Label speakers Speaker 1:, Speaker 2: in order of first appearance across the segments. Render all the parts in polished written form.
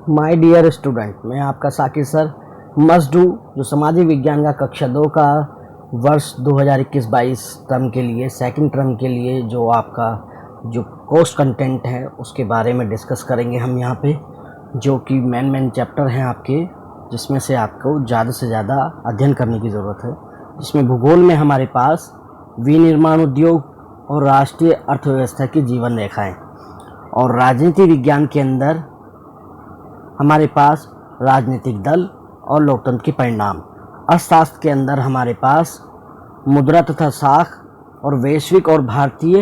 Speaker 1: My dear student, मैं आपका Sakir sir must do जो सामाजिक विज्ञान का कक्षा 2 का वर्ष 2021-22 टर्म के लिए सेकंड टर्म के लिए जो आपका जो कोर्स कंटेंट है उसके बारे में डिस्कस करेंगे हम यहाँ पे, जो कि मेन चैप्टर हैं आपके, जिसमें से आपको ज़्यादा से ज़्यादा अध्ययन करने की ज़रूरत है। जिसमें भूगोल में हमारे पास विनिर्माण उद्योग और राष्ट्रीय अर्थव्यवस्था की जीवन रेखाएँ, और राजनीति विज्ञान के अंदर हमारे पास राजनीतिक दल और लोकतंत्र के परिणाम। अर्थशास्त्र के अंदर हमारे पास मुद्रा तथा साख और वैश्विक और भारतीय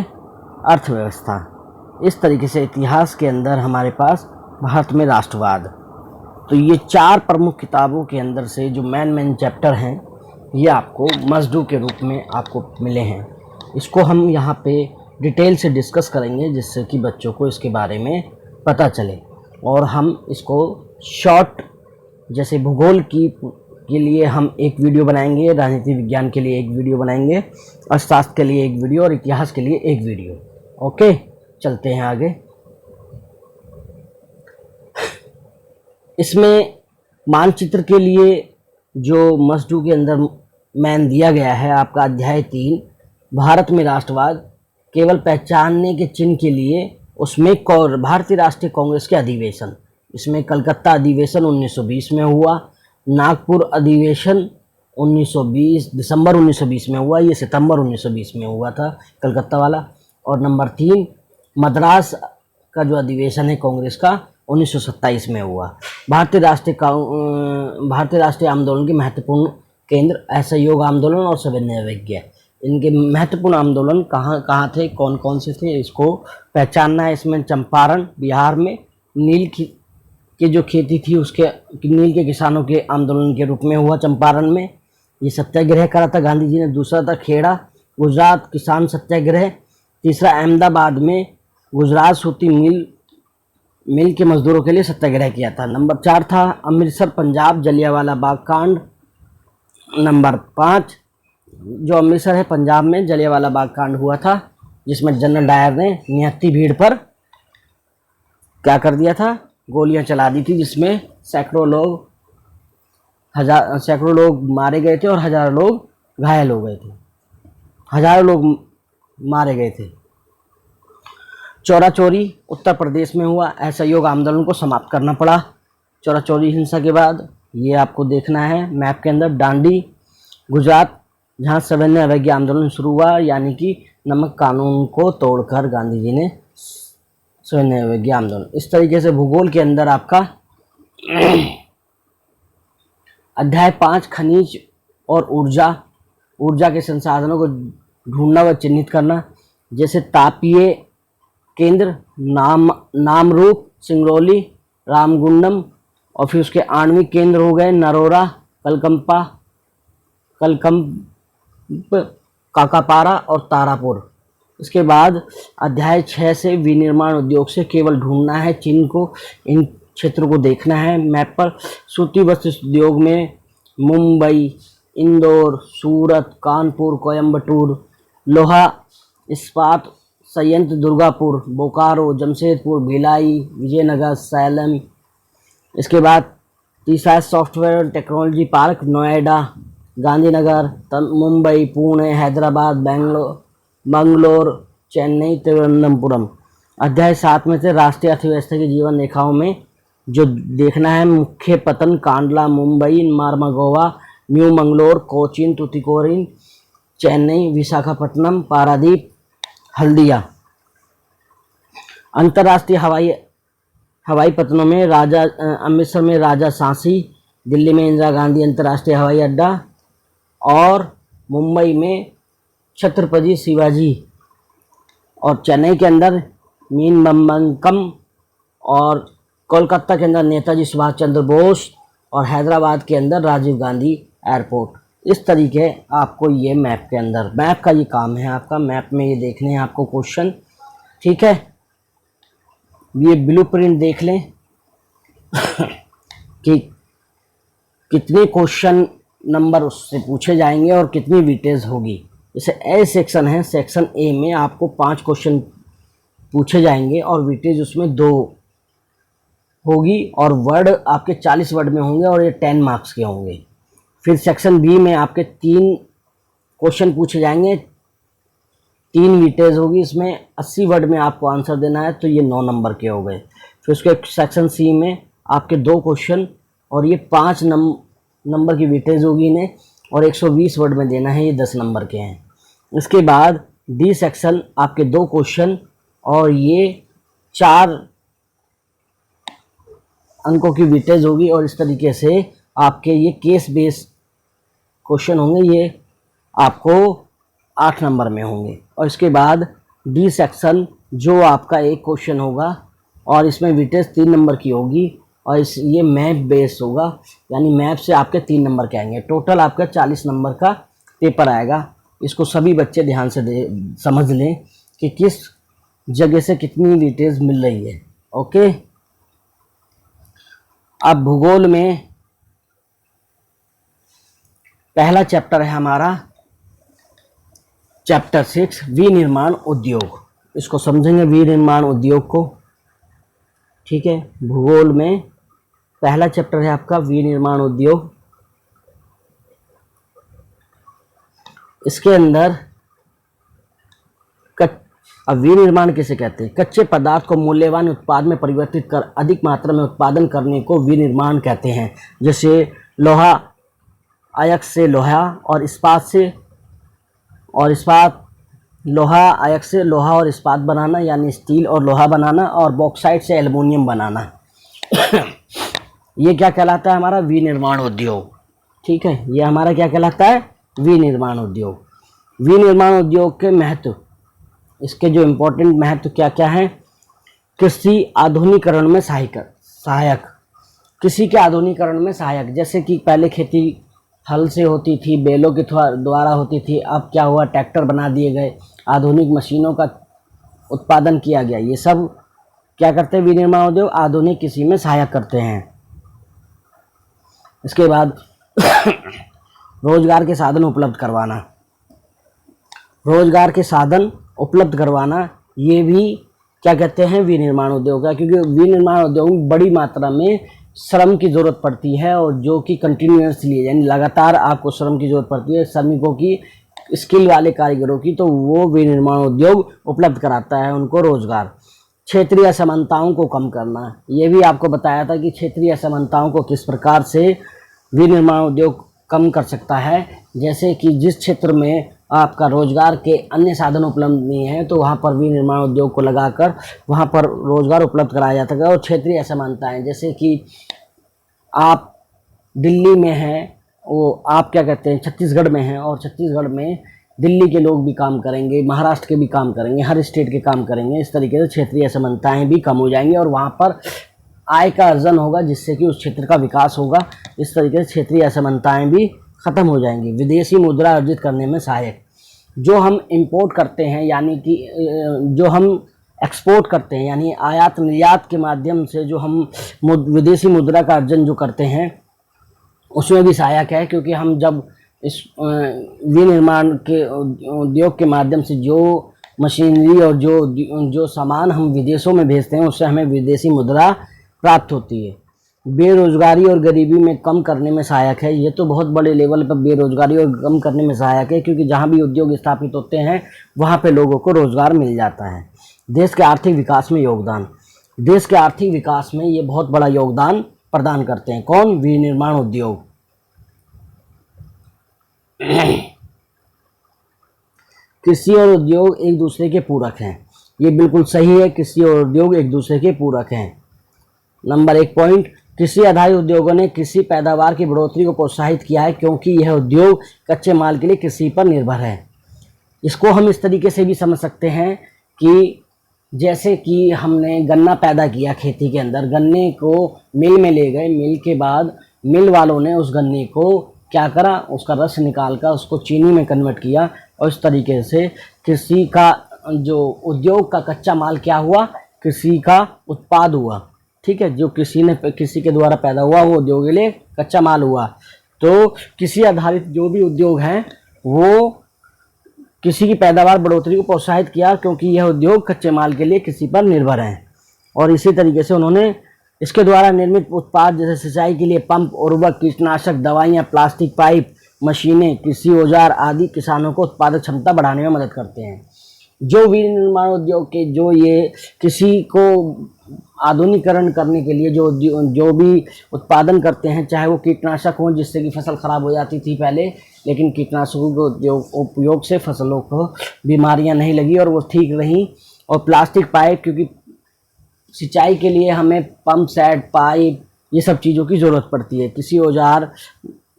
Speaker 1: अर्थव्यवस्था। इस तरीके से इतिहास के अंदर हमारे पास भारत में राष्ट्रवाद। तो ये 4 प्रमुख किताबों के अंदर से जो मेन चैप्टर हैं ये आपको मस्ट डू के रूप में आपको मिले हैं। इसको हम यहाँ पे डिटेल से डिस्कस करेंगे, जिससे कि बच्चों को इसके बारे में पता चले। और हम इसको शॉर्ट, जैसे भूगोल के लिए हम एक वीडियो बनाएंगे, राजनीति विज्ञान के लिए एक वीडियो बनाएंगे, अर्थशास्त्र के लिए एक वीडियो और इतिहास के लिए एक वीडियो। ओके, चलते हैं आगे। इसमें मानचित्र के लिए जो मस्ट डू के अंदर मैन दिया गया है आपका अध्याय 3, भारत में राष्ट्रवाद केवल पहचानने के चिन्ह के लिए, उसमें भारतीय राष्ट्रीय कांग्रेस के अधिवेशन। इसमें कलकत्ता अधिवेशन 1920 में हुआ, नागपुर अधिवेशन 1920 दिसंबर 1920 में हुआ, ये सितंबर 1920 में हुआ था कलकत्ता वाला। और नंबर 3 मद्रास का जो अधिवेशन है कांग्रेस का 1927 में हुआ। भारतीय राष्ट्रीय आंदोलन के महत्वपूर्ण केंद्र असहयोग आंदोलन और सविनय अवज्ञा। इनके महत्वपूर्ण आंदोलन कहाँ थे, कौन कौन से थे, इसको पहचानना है। इसमें चंपारण बिहार में नील की जो खेती थी उसके नील के किसानों के आंदोलन के रूप में हुआ चंपारण में, ये सत्याग्रह करा था गांधी जी ने। दूसरा था खेड़ा गुजरात किसान सत्याग्रह। तीसरा अहमदाबाद में गुजरात सूती मिल के मजदूरों के लिए सत्याग्रह किया था। नंबर 4 था अमृतसर पंजाब जलियांवाला बाग कांड। नंबर 5 जो अमृतसर है पंजाब में जलियांवाला बाग कांड हुआ था, जिसमें जनरल डायर ने निहत्ती भीड़ पर क्या कर दिया था, गोलियां चला दी थी, जिसमें सैकड़ों लोग मारे गए थे और हजारों लोग घायल हो गए थे, हजारों लोग मारे गए थे। चौरा चोरी उत्तर प्रदेश में हुआ, असहयोग आंदोलन को समाप्त करना पड़ा चौरा चोरी हिंसा के बाद। ये आपको देखना है मैप के अंदर। डांडी गुजरात, जहाँ सविनय अवज्ञा आंदोलन शुरू हुआ, यानी कि नमक कानून को तोड़कर गांधी जी ने सविनय अवज्ञा आंदोलन। इस तरीके से भूगोल के अंदर आपका अध्याय 5 खनिज और ऊर्जा के संसाधनों को ढूंढना व चिन्हित करना, जैसे तापीय केंद्र नामरूप, सिंगरौली, रामगुंडम, और फिर उसके आणविक केंद्र हो गए नरोरा, कलकंप, काकापारा और तारापुर। इसके बाद अध्याय 6 से विनिर्माण उद्योग से केवल ढूंढना है चिन्ह को, इन क्षेत्रों को देखना है मैप पर। सूती वस्त्र उद्योग में मुंबई, इंदौर, सूरत, कानपुर, कोयम्बटूर। लोहा इस्पात संयंत्र दुर्गापुर, बोकारो, जमशेदपुर, भिलाई, विजयनगर, सैलम। इसके बाद तीसरा सॉफ्टवेयर और टेक्नोलॉजी पार्क नोएडा, गांधीनगर, मुंबई, पुणे, हैदराबाद, बंगलोर, चेन्नई, तिरुवनंतपुरम। अध्याय 7 में से राष्ट्रीय अर्थव्यवस्था की जीवन रेखाओं में जो देखना है, मुख्य पतन कांडला मुंबई, मार्मागोवा, न्यू मंगलोर, कोचीन, तुतिकोरिन, चेन्नई, विशाखापट्टनम, पारादीप, हल्दिया। अंतर्राष्ट्रीय हवाई पतनों में अमृतसर में राजा सांसी, दिल्ली में इंदिरा गांधी अंतर्राष्ट्रीय हवाई अड्डा, और मुंबई में छत्रपति शिवाजी, और चेन्नई के अंदर मीनबंकम, और कोलकाता के अंदर नेताजी सुभाष चंद्र बोस, और हैदराबाद के अंदर राजीव गांधी एयरपोर्ट। इस तरीके आपको ये मैप के अंदर, मैप का ये काम है आपका, मैप में ये देखने हैं आपको क्वेश्चन, ठीक है। ये ब्लूप्रिंट देख लें कि कितने क्वेश्चन नंबर उससे पूछे जाएंगे और कितनी वेटेज होगी। जैसे ए सेक्शन है, सेक्शन ए में आपको 5 क्वेश्चन पूछे जाएंगे और वेटेज उसमें 2 होगी और वर्ड आपके 40 वर्ड में होंगे और ये 10 मार्क्स के होंगे। फिर सेक्शन बी में आपके 3 क्वेश्चन पूछे जाएंगे, 3 वीटेज होगी, इसमें 80 वर्ड में आपको आंसर देना है, तो ये 9 नंबर के हो गए। फिर उसके सेक्शन सी में आपके 2 क्वेश्चन और ये 5 नंबर की वीटेज होगी इन्हें, और 120 वर्ड में देना है, ये 10 नंबर के हैं। इसके बाद डी सेक्शन आपके 2 क्वेश्चन और ये 4 अंकों की वीटेज होगी, और इस तरीके से आपके ये केस बेस्ड क्वेश्चन होंगे, ये आपको 8 नंबर में होंगे। और इसके बाद डी सेक्शन जो आपका एक क्वेश्चन होगा और इसमें वीटेज 3 नंबर की होगी, और ये मैप बेस होगा, यानी मैप से आपके 3 नंबर के आएंगे। टोटल आपका 40 नंबर का पेपर आएगा। इसको सभी बच्चे ध्यान से समझ लें कि किस जगह से कितनी वीटेज मिल रही है। ओके, अब भूगोल में पहला चैप्टर है हमारा चैप्टर 6 विनिर्माण उद्योग। इसको समझेंगे विनिर्माण उद्योग को। ठीक है, भूगोल में पहला चैप्टर है आपका विनिर्माण उद्योग। इसके अंदर अब विनिर्माण किसे कहते हैं? कच्चे पदार्थ को मूल्यवान उत्पाद में परिवर्तित कर अधिक मात्रा में उत्पादन करने को विनिर्माण कहते हैं। जैसे लोहा अयस्क से लोहा और इस्पात लोहा अयस्क से लोहा और इस्पात बनाना, यानी स्टील और लोहा बनाना, और बॉक्साइट से एल्युमिनियम बनाना। ये क्या कहलाता है? हमारा विनिर्माण उद्योग। ठीक है, ये हमारा क्या कहलाता है? विनिर्माण उद्योग। विनिर्माण उद्योग के महत्व, इसके जो इम्पोर्टेंट महत्व क्या क्या हैं? कृषि आधुनिकीकरण में सहायक, कृषि के आधुनिकीकरण में सहायक। जैसे कि पहले खेती हल से होती थी, बैलों के द्वारा होती थी, अब क्या हुआ? ट्रैक्टर बना दिए गए, आधुनिक मशीनों का उत्पादन किया गया। ये सब क्या करते हैं? विनिर्माण उद्योग आधुनिक कृषि में सहायक करते हैं। इसके बाद रोजगार के साधन उपलब्ध करवाना, रोजगार के साधन उपलब्ध करवाना, ये भी क्या कहते हैं? विनिर्माण उद्योग का। क्योंकि विनिर्माण उद्योग में बड़ी मात्रा में श्रम की ज़रूरत पड़ती है, और जो कि कंटिन्यूसली, यानी लगातार आपको श्रम की ज़रूरत पड़ती है, श्रमिकों की, स्किल वाले कारीगरों की, तो वो विनिर्माण उद्योग उपलब्ध कराता है उनको रोजगार। क्षेत्रीय असमानताओं को कम करना, ये भी आपको बताया था कि क्षेत्रीय असमानताओं को किस प्रकार से विनिर्माण उद्योग कम कर सकता है। जैसे कि जिस क्षेत्र में आपका रोजगार के अन्य साधन उपलब्ध नहीं है, तो वहाँ पर विनिर्माण उद्योग को लगाकर वहाँ पर रोजगार उपलब्ध कराया जाता है। और क्षेत्रीय असमानताएं, जैसे कि आप दिल्ली में हैं, वो आप क्या कहते हैं, छत्तीसगढ़ में हैं, और छत्तीसगढ़ में दिल्ली के लोग भी काम करेंगे, महाराष्ट्र के भी काम करेंगे, हर स्टेट के काम करेंगे। इस तरीके से क्षेत्रीय असमानताएं भी कम हो जाएंगी, और वहाँ पर आय का अर्जन होगा, जिससे कि उस क्षेत्र का विकास होगा। इस तरीके से क्षेत्रीय असमानताएं भी ख़त्म हो जाएंगी। विदेशी मुद्रा अर्जित करने में सहायक, जो हम इंपोर्ट करते हैं, यानी कि जो हम एक्सपोर्ट करते हैं, यानी आयात निर्यात के माध्यम से जो हम विदेशी मुद्रा का अर्जन जो करते हैं, उसमें भी सहायक है। क्योंकि हम जब इस विनिर्माण के उद्योग के माध्यम से जो मशीनरी और जो सामान हम विदेशों में भेजते हैं, उससे हमें विदेशी मुद्रा प्राप्त होती है। बेरोजगारी और गरीबी में कम करने में सहायक है। ये तो बहुत बड़े लेवल पर बेरोजगारी और कम करने में सहायक है, क्योंकि जहाँ भी उद्योग स्थापित होते हैं वहाँ पे लोगों को रोजगार मिल जाता है। देश के आर्थिक विकास में योगदान, देश के आर्थिक विकास में ये बहुत बड़ा योगदान प्रदान करते हैं। कौन? विनिर्माण उद्योग। कृषि और उद्योग एक दूसरे के पूरक हैं। ये बिल्कुल सही है, कृषि और उद्योग एक दूसरे के पूरक हैं। नंबर 1 पॉइंट, कृषि आधारित उद्योगों ने कृषि पैदावार की बढ़ोतरी को प्रोत्साहित किया है, क्योंकि यह उद्योग कच्चे माल के लिए कृषि पर निर्भर है। इसको हम इस तरीके से भी समझ सकते हैं कि जैसे कि हमने गन्ना पैदा किया खेती के अंदर, गन्ने को मिल में ले गए, मिल के बाद मिल वालों ने उस गन्ने को क्या करा? उसका रस निकाल कर उसको चीनी में कन्वर्ट किया, और इस तरीके से कृषि का जो उद्योग का कच्चा माल क्या हुआ? कृषि का उत्पाद हुआ। ठीक है, जो कृषि के द्वारा पैदा हुआ वो उद्योग के लिए कच्चा माल हुआ। तो कृषि आधारित जो भी उद्योग हैं वो कृषि की पैदावार बढ़ोतरी को प्रोत्साहित किया, क्योंकि यह उद्योग कच्चे माल के लिए कृषि पर निर्भर हैं। और इसी तरीके से उन्होंने इसके द्वारा निर्मित उत्पाद जैसे सिंचाई के लिए पंप, उर्वरक, कीटनाशक, दवाइयाँ, प्लास्टिक पाइप, मशीनें, कृषि औजार आदि किसानों को उत्पादक क्षमता बढ़ाने में मदद करते हैं। जो विनिर्माण उद्योग के जो ये कृषि को आधुनिकीकरण करने के लिए जो भी उत्पादन करते हैं, चाहे वो कीटनाशक हो जिससे कि फसल खराब हो जाती थी पहले, लेकिन कीटनाशकों के उपयोग से फसलों को बीमारियां नहीं लगी और वो ठीक रहीं। और प्लास्टिक पाइप, क्योंकि सिंचाई के लिए हमें पंप सेट, पाइप, ये सब चीज़ों की ज़रूरत पड़ती है। कृषि औजार,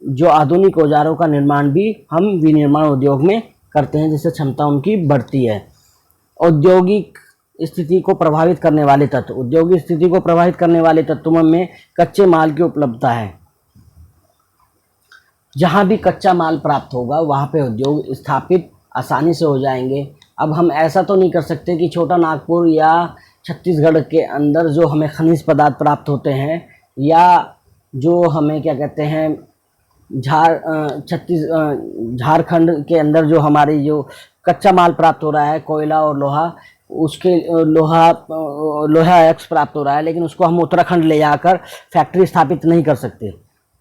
Speaker 1: जो आधुनिक औजारों का निर्माण भी हम विनिर्माण उद्योग में करते हैं, जिससे क्षमता उनकी बढ़ती है। औद्योगिक स्थिति को प्रभावित करने वाले तत्व, औद्योगिक स्थिति को प्रभावित करने वाले तत्वों में कच्चे माल की उपलब्धता है। जहाँ भी कच्चा माल प्राप्त होगा वहाँ पे उद्योग स्थापित आसानी से हो जाएंगे। अब हम ऐसा तो नहीं कर सकते कि छोटा नागपुर या छत्तीसगढ़ के अंदर जो हमें खनिज पदार्थ प्राप्त होते हैं, या जो हमें क्या कहते हैं झारखंड के अंदर जो हमारी जो कच्चा माल प्राप्त हो रहा है, कोयला और लोहा, उसके लोहा एक्स प्राप्त हो रहा है, लेकिन उसको हम उत्तराखंड ले जाकर फैक्ट्री स्थापित नहीं कर सकते।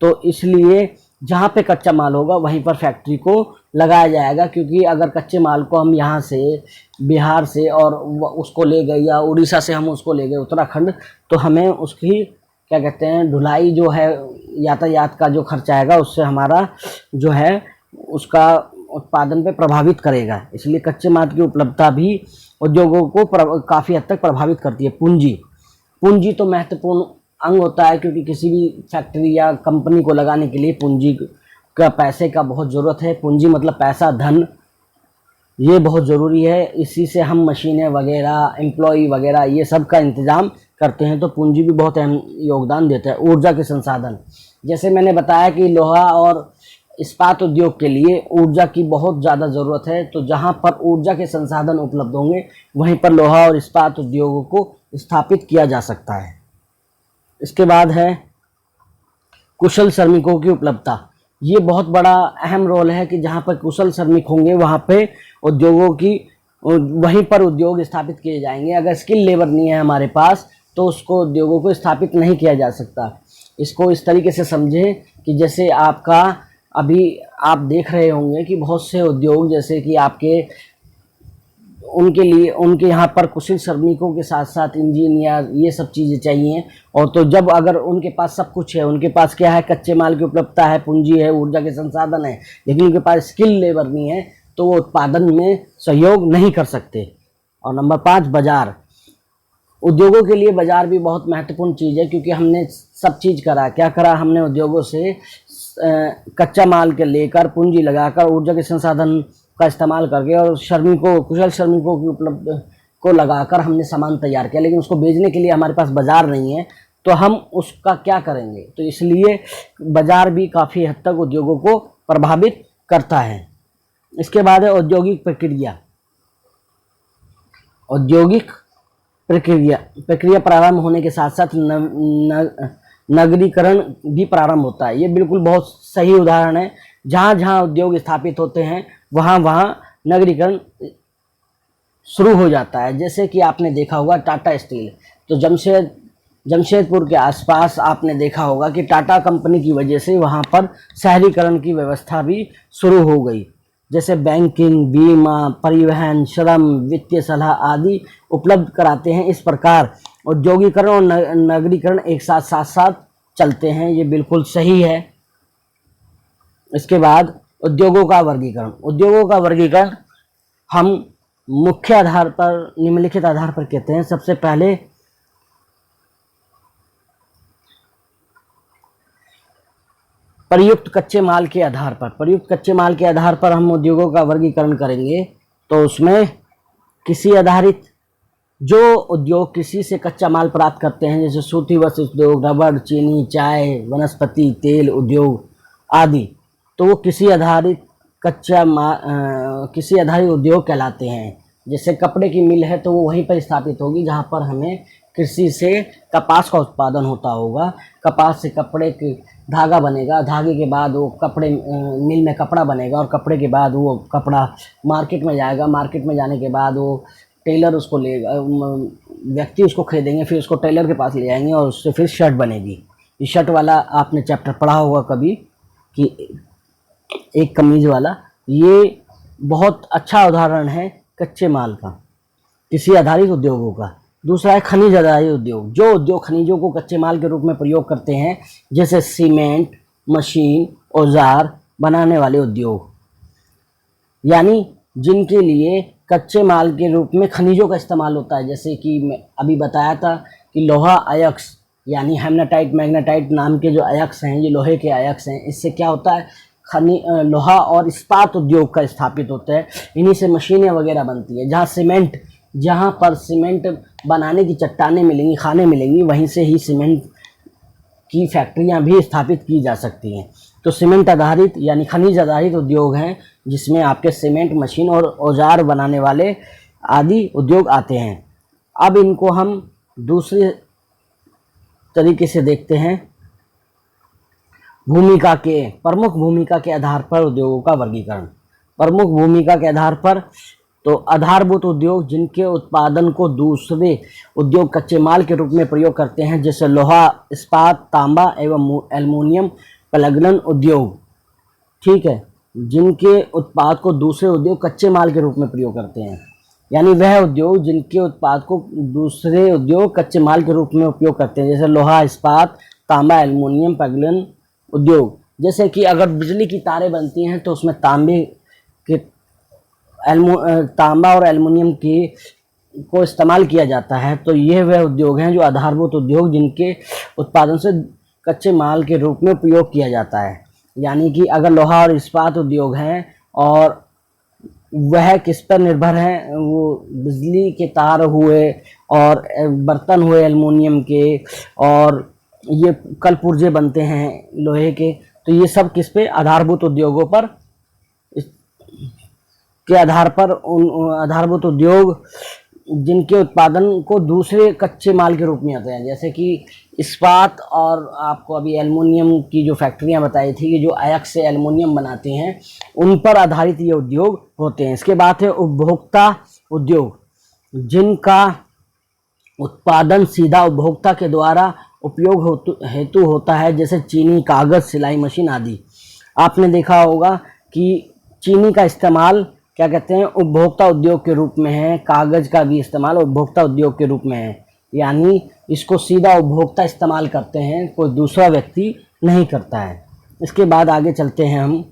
Speaker 1: तो इसलिए जहाँ पे कच्चा माल होगा वहीं पर फैक्ट्री को लगाया जाएगा, क्योंकि अगर कच्चे माल को हम यहाँ से बिहार से और उसको ले गए, या उड़ीसा से हम उसको ले गए उत्तराखंड, तो हमें उसकी क्या कहते हैं ढुलाई जो है, यातायात का जो खर्चा आएगा, उससे हमारा जो है उसका उत्पादन पे प्रभावित करेगा। इसलिए कच्चे माल की उपलब्धता भी उद्योगों को काफ़ी हद तक प्रभावित करती है। पूंजी तो महत्वपूर्ण अंग होता है, क्योंकि किसी भी फैक्ट्री या कंपनी को लगाने के लिए पूंजी का, पैसे का बहुत ज़रूरत है। पूंजी मतलब पैसा, धन, ये बहुत ज़रूरी है। इसी से हम मशीनें वगैरह, एम्प्लॉई वगैरह, ये सब का इंतज़ाम करते हैं। तो पूंजी भी बहुत अहम योगदान देता है। ऊर्जा के संसाधन, जैसे मैंने बताया कि लोहा और इस्पात उद्योग के लिए ऊर्जा की बहुत ज़्यादा ज़रूरत है। तो जहाँ पर ऊर्जा के संसाधन उपलब्ध होंगे वहीं पर लोहा और इस्पात उद्योगों को स्थापित किया जा सकता है। इसके बाद है कुशल श्रमिकों की उपलब्धता। ये बहुत बड़ा अहम रोल है कि जहाँ पर कुशल श्रमिक होंगे वहाँ पे वहीं पर उद्योग स्थापित किए जाएंगे। अगर स्किल लेबर नहीं है हमारे पास तो उसको उद्योगों को स्थापित नहीं किया जा सकता। इसको इस तरीके से समझें कि जैसे आपका अभी आप देख रहे होंगे कि बहुत से उद्योग, जैसे कि आपके उनके लिए उनके यहाँ पर कुशल श्रमिकों के साथ साथ इंजीनियर, ये सब चीज़ें चाहिए। और तो जब अगर उनके पास सब कुछ है, उनके पास क्या है, कच्चे माल की उपलब्धता है, पूंजी है, ऊर्जा के संसाधन है, लेकिन उनके पास स्किल लेबर नहीं है, तो वो उत्पादन में सहयोग नहीं कर सकते। और नंबर 5, बाजार। उद्योगों के लिए बाजार भी बहुत महत्वपूर्ण चीज़ है, क्योंकि हमने सब चीज़ करा। क्या करा हमने? उद्योगों से कच्चा माल के लेकर, पूंजी लगाकर, ऊर्जा के संसाधन का इस्तेमाल करके और कुशल श्रमिकों की उपलब्ध को लगाकर हमने सामान तैयार किया, लेकिन उसको बेचने के लिए हमारे पास बाज़ार नहीं है, तो हम उसका क्या करेंगे? तो इसलिए बाज़ार भी काफ़ी हद तक उद्योगों को प्रभावित करता है। इसके बाद है औद्योगिक प्रक्रिया। औद्योगिक प्रक्रिया प्रारंभ होने के साथ साथ नगरीकरण भी प्रारंभ होता है। ये बिल्कुल बहुत सही उदाहरण है। जहाँ जहाँ उद्योग स्थापित होते हैं वहाँ वहाँ नगरीकरण शुरू हो जाता है। जैसे कि आपने देखा होगा टाटा स्टील, तो जमशेदपुर के आसपास आपने देखा होगा कि टाटा कंपनी की वजह से वहाँ पर शहरीकरण की व्यवस्था भी शुरू हो गई। जैसे बैंकिंग, बीमा, परिवहन, श्रम, वित्तीय सलाह आदि उपलब्ध कराते हैं। इस प्रकार औद्योगिकरण और नगरीकरण एक साथ चलते हैं। ये बिल्कुल सही है। इसके बाद उद्योगों का वर्गीकरण हम मुख्य आधार पर, निम्नलिखित आधार पर कहते हैं। सबसे पहले प्रयुक्त कच्चे माल के आधार पर हम उद्योगों का वर्गीकरण करेंगे। तो उसमें कृषि आधारित, जो उद्योग कृषि से कच्चा माल प्राप्त करते हैं, जैसे सूती वस्त्र उद्योग, रबड़, चीनी, चाय, वनस्पति तेल उद्योग आदि, तो वो कृषि आधारित उद्योग कहलाते हैं। जैसे कपड़े की मिल है तो वो वहीं पर स्थापित होगी जहाँ पर हमें कृषि से कपास का उत्पादन होता होगा। कपास से कपड़े के धागा बनेगा, धागे के बाद वो कपड़े मिल में कपड़ा बनेगा, और कपड़े के बाद वो कपड़ा मार्केट में जाएगा। मार्केट में जाने के बाद वो टेलर उसको लेगा, व्यक्ति उसको खरीदेंगे, फिर उसको टेलर के पास ले जाएंगे और उससे फिर शर्ट बनेगी। ये शर्ट वाला आपने चैप्टर पढ़ा होगा कभी कि एक कमीज वाला, ये बहुत अच्छा उदाहरण है कच्चे माल का, कृषि आधारित उद्योगों का। दूसरा है खनिज आधारित उद्योग, जो उद्योग खनिजों को कच्चे माल के रूप में प्रयोग करते हैं, जैसे सीमेंट, मशीन, औजार बनाने वाले उद्योग, यानी जिनके लिए कच्चे माल के रूप में खनिजों का इस्तेमाल होता है। जैसे कि मैं अभी बताया था कि लोहा अयस्क यानी हेमनाटाइट, मैग्नेटाइट नाम के जो अयस्क हैं, ये लोहे के अयस्क हैं। इससे क्या होता है, लोहा और इस्पात उद्योग का स्थापित होता है। इन्हीं से मशीनें वगैरह बनती है। जहाँ पर सीमेंट बनाने की चट्टानें मिलेंगी, खाने मिलेंगी, वहीं से ही सीमेंट की फैक्ट्रियां भी स्थापित की जा सकती हैं। तो सीमेंट आधारित यानी खनिज आधारित उद्योग हैं, जिसमें आपके सीमेंट, मशीन और औजार बनाने वाले आदि उद्योग आते हैं। अब इनको हम दूसरे तरीके से देखते हैं, प्रमुख भूमिका के आधार पर उद्योगों का वर्गीकरण। प्रमुख भूमिका के आधार पर तो आधारभूत उद्योग, जिनके उत्पादन को दूसरे उद्योग कच्चे माल के रूप में प्रयोग करते हैं, जैसे लोहा, इस्पात, तांबा एवं एल्युमिनियम। प्लगलन उद्योग, ठीक है, जिनके उत्पाद को दूसरे उद्योग कच्चे माल के रूप में प्रयोग करते हैं, यानी वह उद्योग जिनके उत्पाद को दूसरे उद्योग कच्चे माल के रूप में उपयोग करते हैं, जैसे लोहा, इस्पात, तांबा, एल्युमिनियम। प्लगलन उद्योग, जैसे कि अगर बिजली की तारें बनती हैं तो उसमें तांबा और एल्युमिनियम की को इस्तेमाल किया जाता है। तो ये वह उद्योग हैं जो आधारभूत उद्योग, जिनके उत्पादन से कच्चे माल के रूप में उपयोग किया जाता है। यानी कि अगर लोहा और इस्पात उद्योग हैं और वह किस पर निर्भर हैं, वो बिजली के तार हुए और बर्तन हुए एल्युमिनियम के, और ये कल पुर्जे बनते हैं लोहे के। तो ये सब किस पे, आधारभूत उद्योगों पर के आधार पर उन आधारभूत उद्योग जिनके उत्पादन को दूसरे कच्चे माल के रूप में आते हैं, जैसे कि इस्पात और आपको अभी एल्युमिनियम की जो फैक्ट्रियां बताई थी कि जो अयस्क से एल्युमिनियम बनाते हैं, उन पर आधारित ये उद्योग होते हैं। इसके बाद है उपभोक्ता उद्योग, जिनका उत्पादन सीधा उपभोक्ता के द्वारा उपयोग हेतु होता है, जैसे चीनी, कागज़, सिलाई मशीन आदि। आपने देखा होगा कि चीनी का इस्तेमाल क्या कहते हैं, उपभोक्ता उद्योग के रूप में है। कागज़ का भी इस्तेमाल उपभोक्ता उद्योग के रूप में है, यानी इसको सीधा उपभोक्ता इस्तेमाल करते हैं, कोई दूसरा व्यक्ति नहीं करता है। इसके बाद आगे चलते हैं हम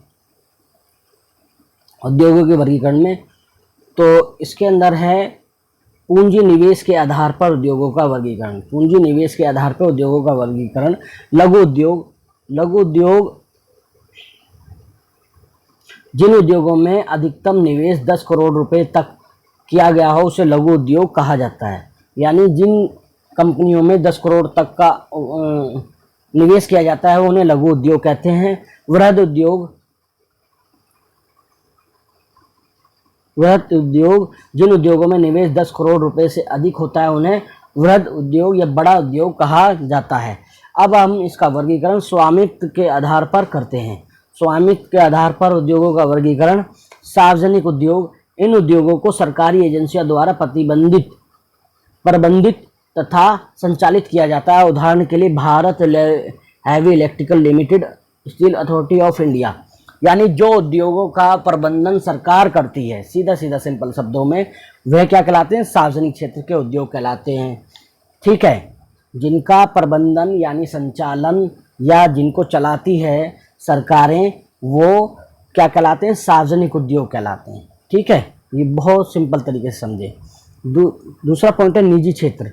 Speaker 1: उद्योगों के वर्गीकरण में। तो इसके अंदर है पूंजी निवेश के आधार पर उद्योगों का वर्गीकरण। पूंजी निवेश के आधार पर उद्योगों का वर्गीकरण। लघु उद्योग जिन उद्योगों में अधिकतम निवेश 10 करोड़ रुपए तक किया गया हो, उसे लघु उद्योग कहा जाता है। यानी जिन कंपनियों में 10 करोड़ तक का निवेश किया जाता है, उन्हें लघु उद्योग कहते हैं। वृहद उद्योग जिन उद्योगों में निवेश 10 करोड़ रुपए से अधिक होता है, उन्हें वृहद उद्योग या बड़ा उद्योग कहा जाता है। अब हम इसका वर्गीकरण स्वामित्व के आधार पर करते हैं। स्वामित्व के आधार पर उद्योगों का वर्गीकरण। सार्वजनिक उद्योग, इन उद्योगों को सरकारी एजेंसियों द्वारा प्रबंधित तथा संचालित किया जाता है। उदाहरण के लिए Bharat heavy electrical limited, steel authority of India. यानी जो उद्योगों का प्रबंधन सरकार करती है, सीधा सिंपल शब्दों में, वह क्या कहलाते हैं, सार्वजनिक क्षेत्र के उद्योग कहलाते हैं। ठीक है, जिनका प्रबंधन यानी संचालन या जिनको चलाती है सरकारें, वो क्या कहलाते हैं, सार्वजनिक उद्योग कहलाते हैं। ठीक है, ये बहुत सिंपल तरीके से समझे। दूसरा पॉइंट है निजी क्षेत्र।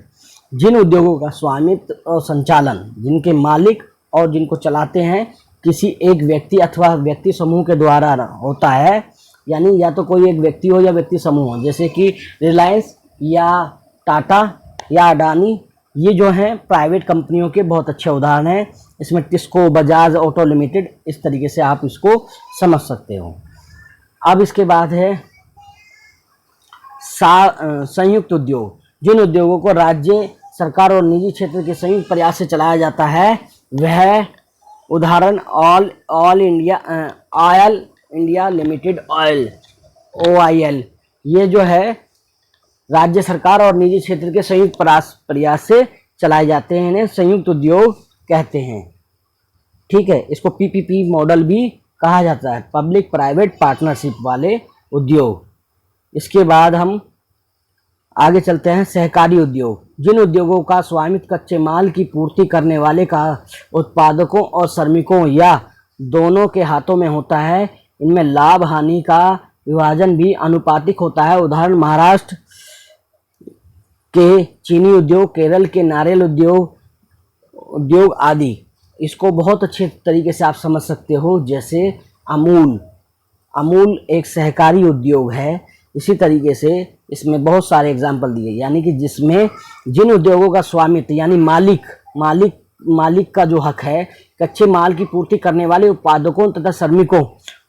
Speaker 1: जिन उद्योगों का स्वामित्व और संचालन, जिनके मालिक और जिनको चलाते हैं किसी एक व्यक्ति अथवा व्यक्ति समूह के द्वारा होता है, यानी या तो कोई एक व्यक्ति हो या व्यक्ति समूह हो, जैसे कि रिलायंस या टाटा या अडानी, ये जो हैं प्राइवेट कंपनियों के बहुत अच्छे उदाहरण हैं। इसमें टिस्को, बजाज ऑटो लिमिटेड, इस तरीके से आप इसको समझ सकते हो। अब इसके बाद है संयुक्त उद्योग। जिन उद्योगों को राज्य सरकार और निजी क्षेत्र के संयुक्त प्रयास से चलाया जाता है, वह उदाहरण oil India limited, oil OIL, ये जो है राज्य सरकार और निजी क्षेत्र के संयुक्त प्रयास से चलाए जाते हैं। इन्हें संयुक्त उद्योग कहते हैं। ठीक है, इसको पीपीपी मॉडल भी कहा जाता है, पब्लिक प्राइवेट पार्टनरशिप वाले उद्योग। इसके बाद हम आगे चलते हैं, सहकारी उद्योग। जिन उद्योगों का स्वामित्व कच्चे माल की पूर्ति करने वाले का उत्पादकों और श्रमिकों या दोनों के हाथों में होता है, इनमें लाभ हानि का विभाजन भी अनुपातिक होता है। उदाहरण महाराष्ट्र के चीनी उद्योग, केरल के नारियल उद्योग आदि। इसको बहुत अच्छे तरीके से आप समझ सकते हो, जैसे अमूल एक सहकारी उद्योग है। इसी तरीके से इसमें बहुत सारे एग्जाम्पल दिए, यानी कि जिसमें जिन उद्योगों का स्वामित्व यानी मालिक का जो हक है कच्चे माल की पूर्ति करने वाले उत्पादकों तथा श्रमिकों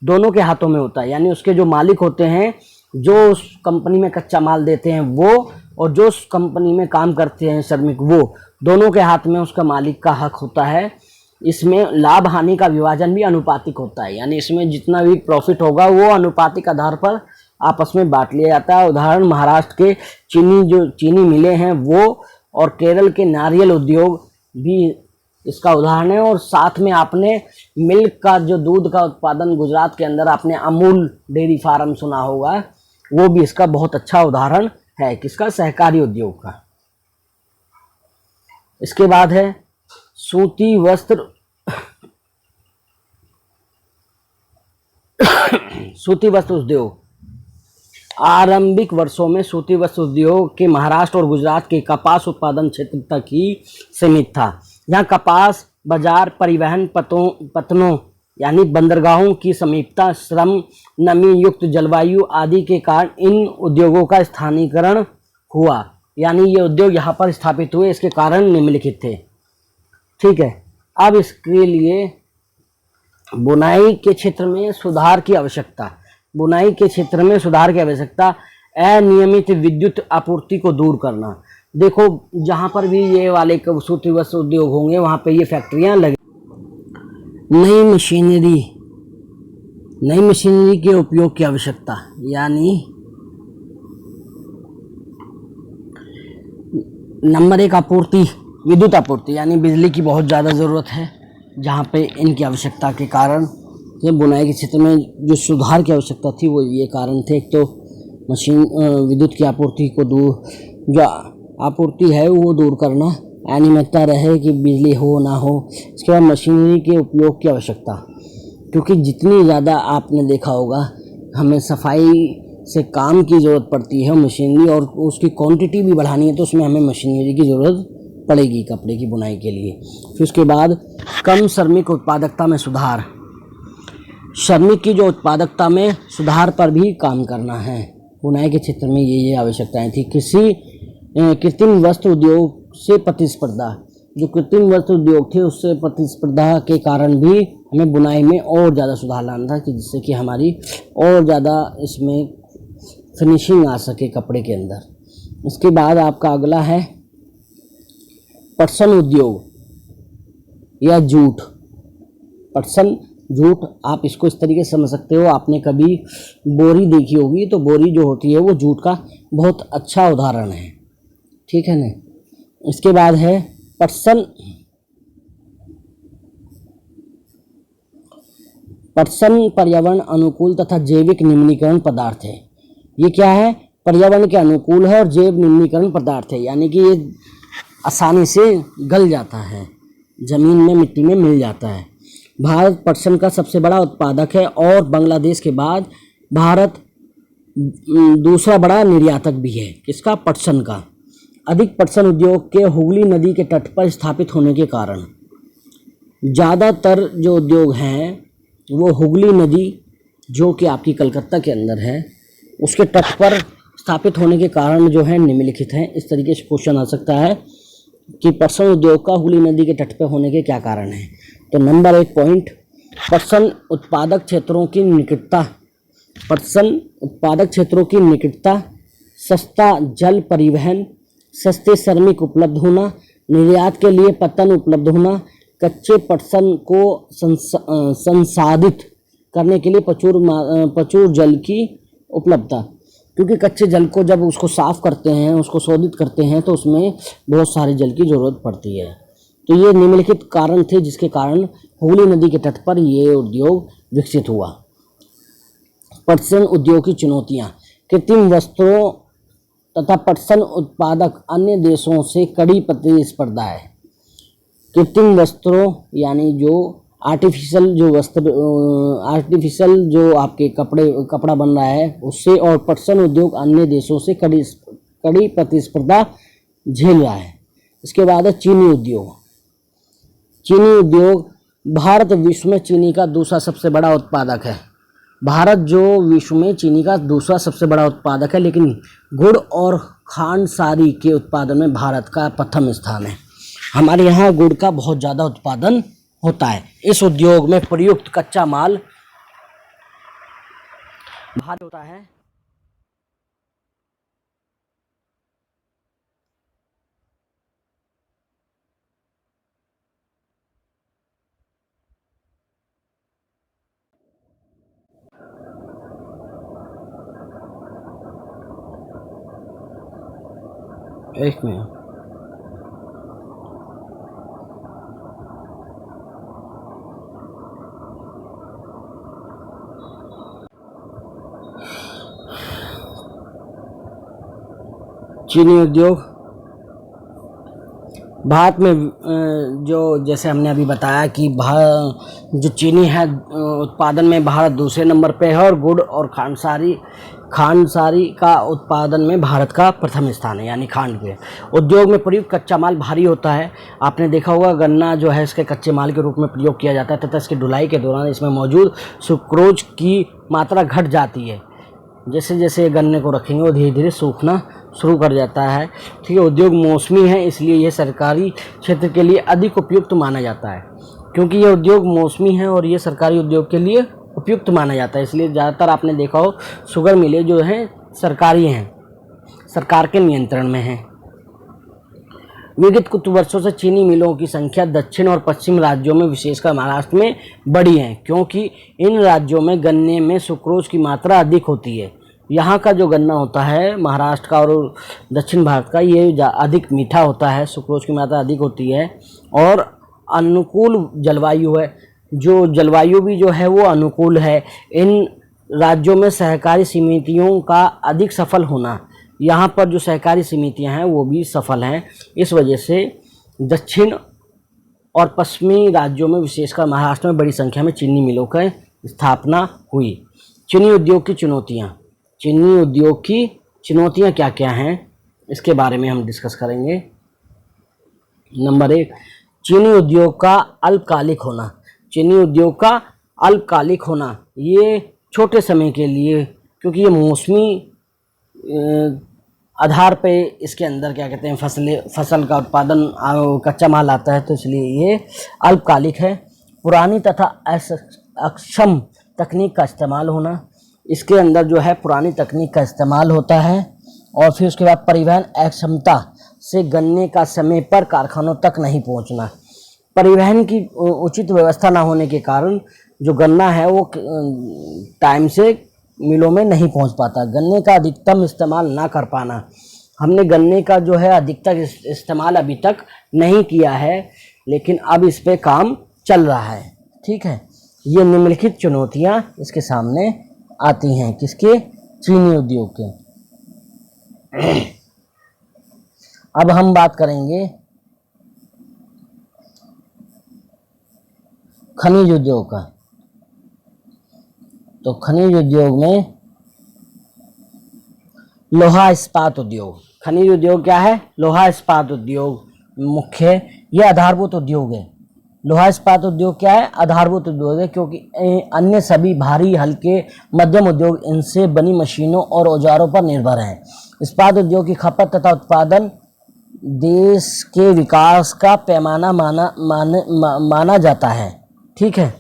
Speaker 1: दोनों के हाथों में होता है। यानी उसके जो मालिक होते हैं, जो उस कंपनी में कच्चा माल देते हैं वो, और जो उस कंपनी में काम करते हैं श्रमिक, वो दोनों के हाथ में उसका मालिक का हक होता है। इसमें लाभ हानि का विभाजन भी अनुपातिक होता है, यानी इसमें जितना भी प्रॉफिट होगा वो अनुपातिक आधार पर आपस में बांट लिया जाता है। उदाहरण महाराष्ट्र के चीनी मिलें हैं वो, और केरल के नारियल उद्योग भी इसका उदाहरण है। और साथ में आपने मिल्क का जो दूध का उत्पादन गुजरात के अंदर आपने अमूल डेयरी फार्म सुना होगा, वो भी इसका बहुत अच्छा उदाहरण है, किसका, सहकारी उद्योग का। इसके बाद है सूती वस्त्र उद्योग। आरंभिक वर्षों में सूती वस्त्र उद्योग के महाराष्ट्र और गुजरात के कपास उत्पादन क्षेत्र तक ही सीमित था। यहाँ कपास बाजार, परिवहन पतनों यानी बंदरगाहों की समीपता, श्रम, नमी युक्त जलवायु आदि के कारण इन उद्योगों का स्थानीयकरण हुआ। यानी ये उद्योग यहाँ पर स्थापित हुए, इसके कारण निम्नलिखित थे। ठीक है, अब इसके लिए बुनाई के क्षेत्र में सुधार की आवश्यकता। बुनाई के क्षेत्र में सुधार की आवश्यकता, अनियमित विद्युत आपूर्ति को दूर करना। देखो जहाँ पर भी ये वाले सूती वस्त्र उद्योग होंगे वहाँ पे ये फैक्ट्रियाँ लगी। नई मशीनरी के उपयोग की आवश्यकता, यानी नंबर एक आपूर्ति, विद्युत आपूर्ति, यानी बिजली की बहुत ज़्यादा ज़रूरत है, जहाँ पे इनकी आवश्यकता के कारण ये बुनाई के क्षेत्र में जो सुधार की आवश्यकता थी वो ये कारण थे। एक तो विद्युत की आपूर्ति को जो आपूर्ति है वो दूर करना, अनियमितता रहे कि बिजली हो ना हो। इसके बाद मशीनरी के उपयोग की आवश्यकता, क्योंकि जितनी ज़्यादा आपने देखा होगा हमें सफाई से काम की ज़रूरत पड़ती है मशीनरी, और उसकी क्वांटिटी भी बढ़ानी है तो उसमें हमें मशीनरी की ज़रूरत पड़ेगी कपड़े की बुनाई के लिए। फिर उसके बाद कम श्रमिक उत्पादकता में सुधार, श्रमिक की जो उत्पादकता में सुधार पर भी काम करना है। बुनाई के क्षेत्र में ये आवश्यकताएं थी। कृत्रिम वस्त्र उद्योग से प्रतिस्पर्धा, जो कृत्रिम वस्त्र उद्योग थे उससे प्रतिस्पर्धा के कारण भी हमें बुनाई में और ज़्यादा सुधार लाना था, कि जिससे कि हमारी और ज़्यादा इसमें फिनिशिंग आ सके कपड़े के अंदर। इसके बाद आपका अगला है पटसन उद्योग या जूट। पटसन जूट, आप इसको इस तरीके से समझ सकते हो, आपने कभी बोरी देखी होगी तो बोरी जो होती है वो जूट का बहुत अच्छा उदाहरण है। ठीक है ना। इसके बाद है पटसन पर्यावरण अनुकूल तथा जैविक निम्नीकरण पदार्थ है। ये क्या है, पर्यावरण के अनुकूल है और जैव निम्नीकरण पदार्थ है, यानी कि ये आसानी से गल जाता है, जमीन में मिट्टी में मिल जाता है। भारत पटसन का सबसे बड़ा उत्पादक है और बांग्लादेश के बाद भारत दूसरा बड़ा निर्यातक भी है। किसका, पटसन का। अधिक पटसन उद्योग के हुगली नदी के तट पर स्थापित होने के कारण ज़्यादातर जो उद्योग हैं वो हुगली नदी, जो कि आपकी कलकत्ता के अंदर है, उसके तट पर स्थापित होने के कारण जो है निम्नलिखित हैं। इस तरीके से क्वेश्चन आ सकता है कि पटसन उद्योग का हुगली नदी के तट पर होने के क्या कारण हैं। तो नंबर 1 पॉइंट, पटसन उत्पादक क्षेत्रों की निकटता। पटसन उत्पादक क्षेत्रों की निकटता, सस्ता जल परिवहन, सस्ते श्रमिक उपलब्ध होना, निर्यात के लिए पत्तन उपलब्ध होना, कच्चे पटसन को संसाधित करने के लिए प्रचुर जल की उपलब्धता। क्योंकि कच्चे जल को जब उसको साफ करते हैं, उसको शोधित करते हैं, तो उसमें बहुत सारे जल की जरूरत पड़ती है। तो ये निम्नलिखित कारण थे जिसके कारण हुगली नदी के तट पर ये उद्योग विकसित हुआ। पटसन उद्योग की चुनौतियां। कृत्रिम वस्त्रों तथा पटसन उत्पादक अन्य देशों से कड़ी प्रतिस्पर्धा है। कृत्रिम वस्त्रों यानी जो आर्टिफिशियल जो आपके कपड़ा बन रहा है उससे, और पटसन उद्योग अन्य देशों से कड़ी प्रतिस्पर्धा झेल रहा है। इसके बाद है चीनी उद्योग। चीनी उद्योग। भारत विश्व में चीनी का दूसरा सबसे बड़ा उत्पादक है। भारत जो विश्व में चीनी का दूसरा सबसे बड़ा उत्पादक है, लेकिन गुड़ और खांडसारी के उत्पादन में भारत का प्रथम स्थान है। हमारे यहाँ गुड़ का बहुत ज़्यादा उत्पादन होता है। इस उद्योग में प्रयुक्त कच्चा माल भारी होता है। एक मिनट। चीनी उद्योग। भारत में जो जैसे हमने अभी बताया कि जो चीनी है उत्पादन में भारत दूसरे नंबर पे है, और गुड़ और खांडसारी का उत्पादन में भारत का प्रथम स्थान है, यानी खांड के। उद्योग में प्रयुक्त कच्चा माल भारी होता है। आपने देखा होगा गन्ना जो है इसके कच्चे माल के रूप में प्रयोग किया जाता है, तथा इसकी ढुलाई के दौरान इसमें मौजूद सुक्रोज की मात्रा घट जाती है। जैसे जैसे गन्ने को रखेंगे वो धीरे धीरे सूखना शुरू कर जाता है। ठीक है। उद्योग मौसमी है, इसलिए यह सरकारी क्षेत्र के लिए अधिक उपयुक्त माना जाता है। क्योंकि यह उद्योग मौसमी है और ये सरकारी उद्योग के लिए उपयुक्त माना जाता है, इसलिए ज़्यादातर आपने देखा हो शुगर मिलें जो हैं सरकारी हैं, सरकार के नियंत्रण में हैं। विगत कुछ वर्षों से चीनी मिलों की संख्या दक्षिण और पश्चिम राज्यों में, विशेषकर महाराष्ट्र में बढ़ी है, क्योंकि इन राज्यों में गन्ने में सुक्रोज की मात्रा अधिक होती है। यहाँ का जो गन्ना होता है महाराष्ट्र का और दक्षिण भारत का, ये अधिक मीठा होता है, सुक्रोज की मात्रा अधिक होती है, और अनुकूल जलवायु है। जो जलवायु भी जो है वो अनुकूल है। इन राज्यों में सहकारी समितियों का अधिक सफल होना, यहाँ पर जो सहकारी समितियाँ हैं वो भी सफल हैं। इस वजह से दक्षिण और पश्चिमी राज्यों में, विशेषकर महाराष्ट्र में, बड़ी संख्या में चीनी मिलों की स्थापना हुई। चीनी उद्योग की चुनौतियाँ। चीनी उद्योग की चुनौतियाँ क्या क्या हैं इसके बारे में हम डिस्कस करेंगे। नंबर 1, चीनी उद्योग का अल्पकालिक होना। चीनी उद्योग का अल्पकालिक होना, ये छोटे समय के लिए, क्योंकि ये मौसमी आधार पे इसके अंदर क्या कहते हैं फसल का उत्पादन, कच्चा माल आता है, तो इसलिए ये अल्पकालिक है। पुरानी तथा अक्षम तकनीक का इस्तेमाल होना, इसके अंदर जो है पुरानी तकनीक का इस्तेमाल होता है। और फिर उसके बाद परिवहन अक्षमता से गन्ने का समय पर कारखानों तक नहीं पहुंचना। परिवहन की उचित व्यवस्था ना होने के कारण जो गन्ना है वो टाइम से मिलों में नहीं पहुंच पाता। गन्ने का अधिकतम इस्तेमाल ना कर पाना। हमने गन्ने का जो है अधिकतम इस्तेमाल अभी तक नहीं किया है, लेकिन अब इस पे काम चल रहा है। ठीक है। ये निम्नलिखित चुनौतियां इसके सामने आती हैं, किसके? चीनी उद्योग के। अब हम बात करेंगे खनिज उद्योग का। तो खनिज उद्योग में लोहा इस्पात उद्योग। खनिज उद्योग क्या है? लोहा इस्पात उद्योग मुख्य, यह आधारभूत उद्योग है। लोहा इस्पात उद्योग क्या है? आधारभूत उद्योग है, क्योंकि अन्य सभी भारी, हल्के, मध्यम उद्योग इनसे बनी मशीनों और औजारों पर निर्भर हैं। इस्पात उद्योग की खपत तथा उत्पादन देश के विकास का पैमाना माना जाता है। ठीक है।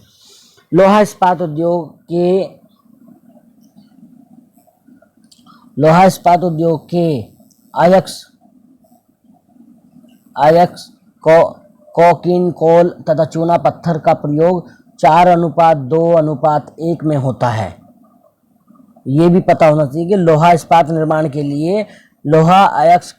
Speaker 1: लोहा इस्पात उद्योग के अयस्क कोकिन, कोल तथा चूना पत्थर का प्रयोग 4:2:1 में होता है। ये भी पता होना चाहिए कि लोहा इस्पात निर्माण के लिए लोहा अयस्क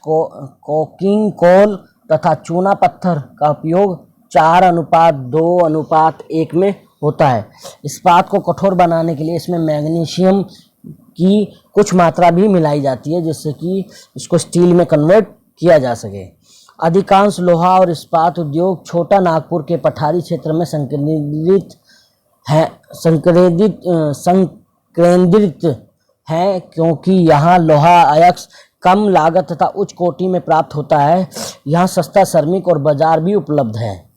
Speaker 1: कोकिंग कोल तथा चूना पत्थर का उपयोग 4:2:1 में होता है। इस्पात को कठोर बनाने के लिए इसमें मैग्नीशियम की कुछ मात्रा भी मिलाई जाती है, जिससे कि इसको स्टील में कन्वर्ट किया जा सके। अधिकांश लोहा और इस्पात उद्योग छोटा नागपुर के पठारी क्षेत्र में संकेंद्रित है, क्योंकि यहाँ लोहा अयस्क कम लागत तथा उच्च कोटि में प्राप्त होता है। यहाँ सस्ता श्रमिक और बाजार भी उपलब्ध है।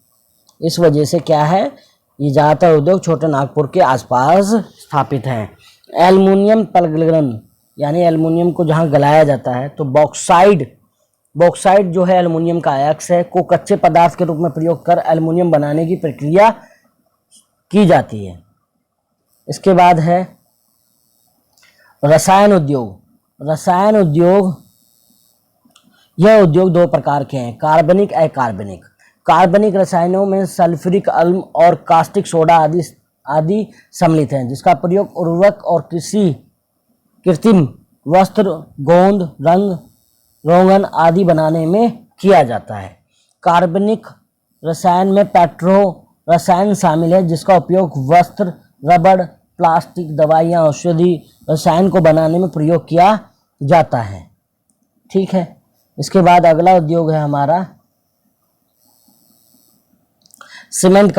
Speaker 1: इस वजह से क्या है, ये ज़्यादातर उद्योग छोटे नागपुर के आसपास स्थापित हैं। एल्युमिनियम प्रगलन, यानी एल्युमिनियम को जहाँ गलाया जाता है, तो बॉक्साइड जो है एल्युमिनियम का अयस्क है, को कच्चे पदार्थ के रूप में प्रयोग कर एल्युमिनियम बनाने की प्रक्रिया की जाती है। इसके बाद है रसायन उद्योग। रसायन उद्योग, यह उद्योग दो प्रकार के हैं, कार्बनिक अकार्बनिक। कार्बनिक रसायनों में सल्फ्यूरिक अम्ल और कास्टिक सोडा आदि सम्मिलित हैं, जिसका प्रयोग उर्वरक और कृत्रिम वस्त्र, गोंद, रंग, रोगन आदि बनाने में किया जाता है। कार्बनिक रसायन में पेट्रो रसायन शामिल है, जिसका उपयोग वस्त्र, रबड़, प्लास्टिक, दवाइयाँ, औषधि रसायन को बनाने में प्रयोग किया जाता है। ठीक है। इसके बाद अगला उद्योग है हमारा सीमेंट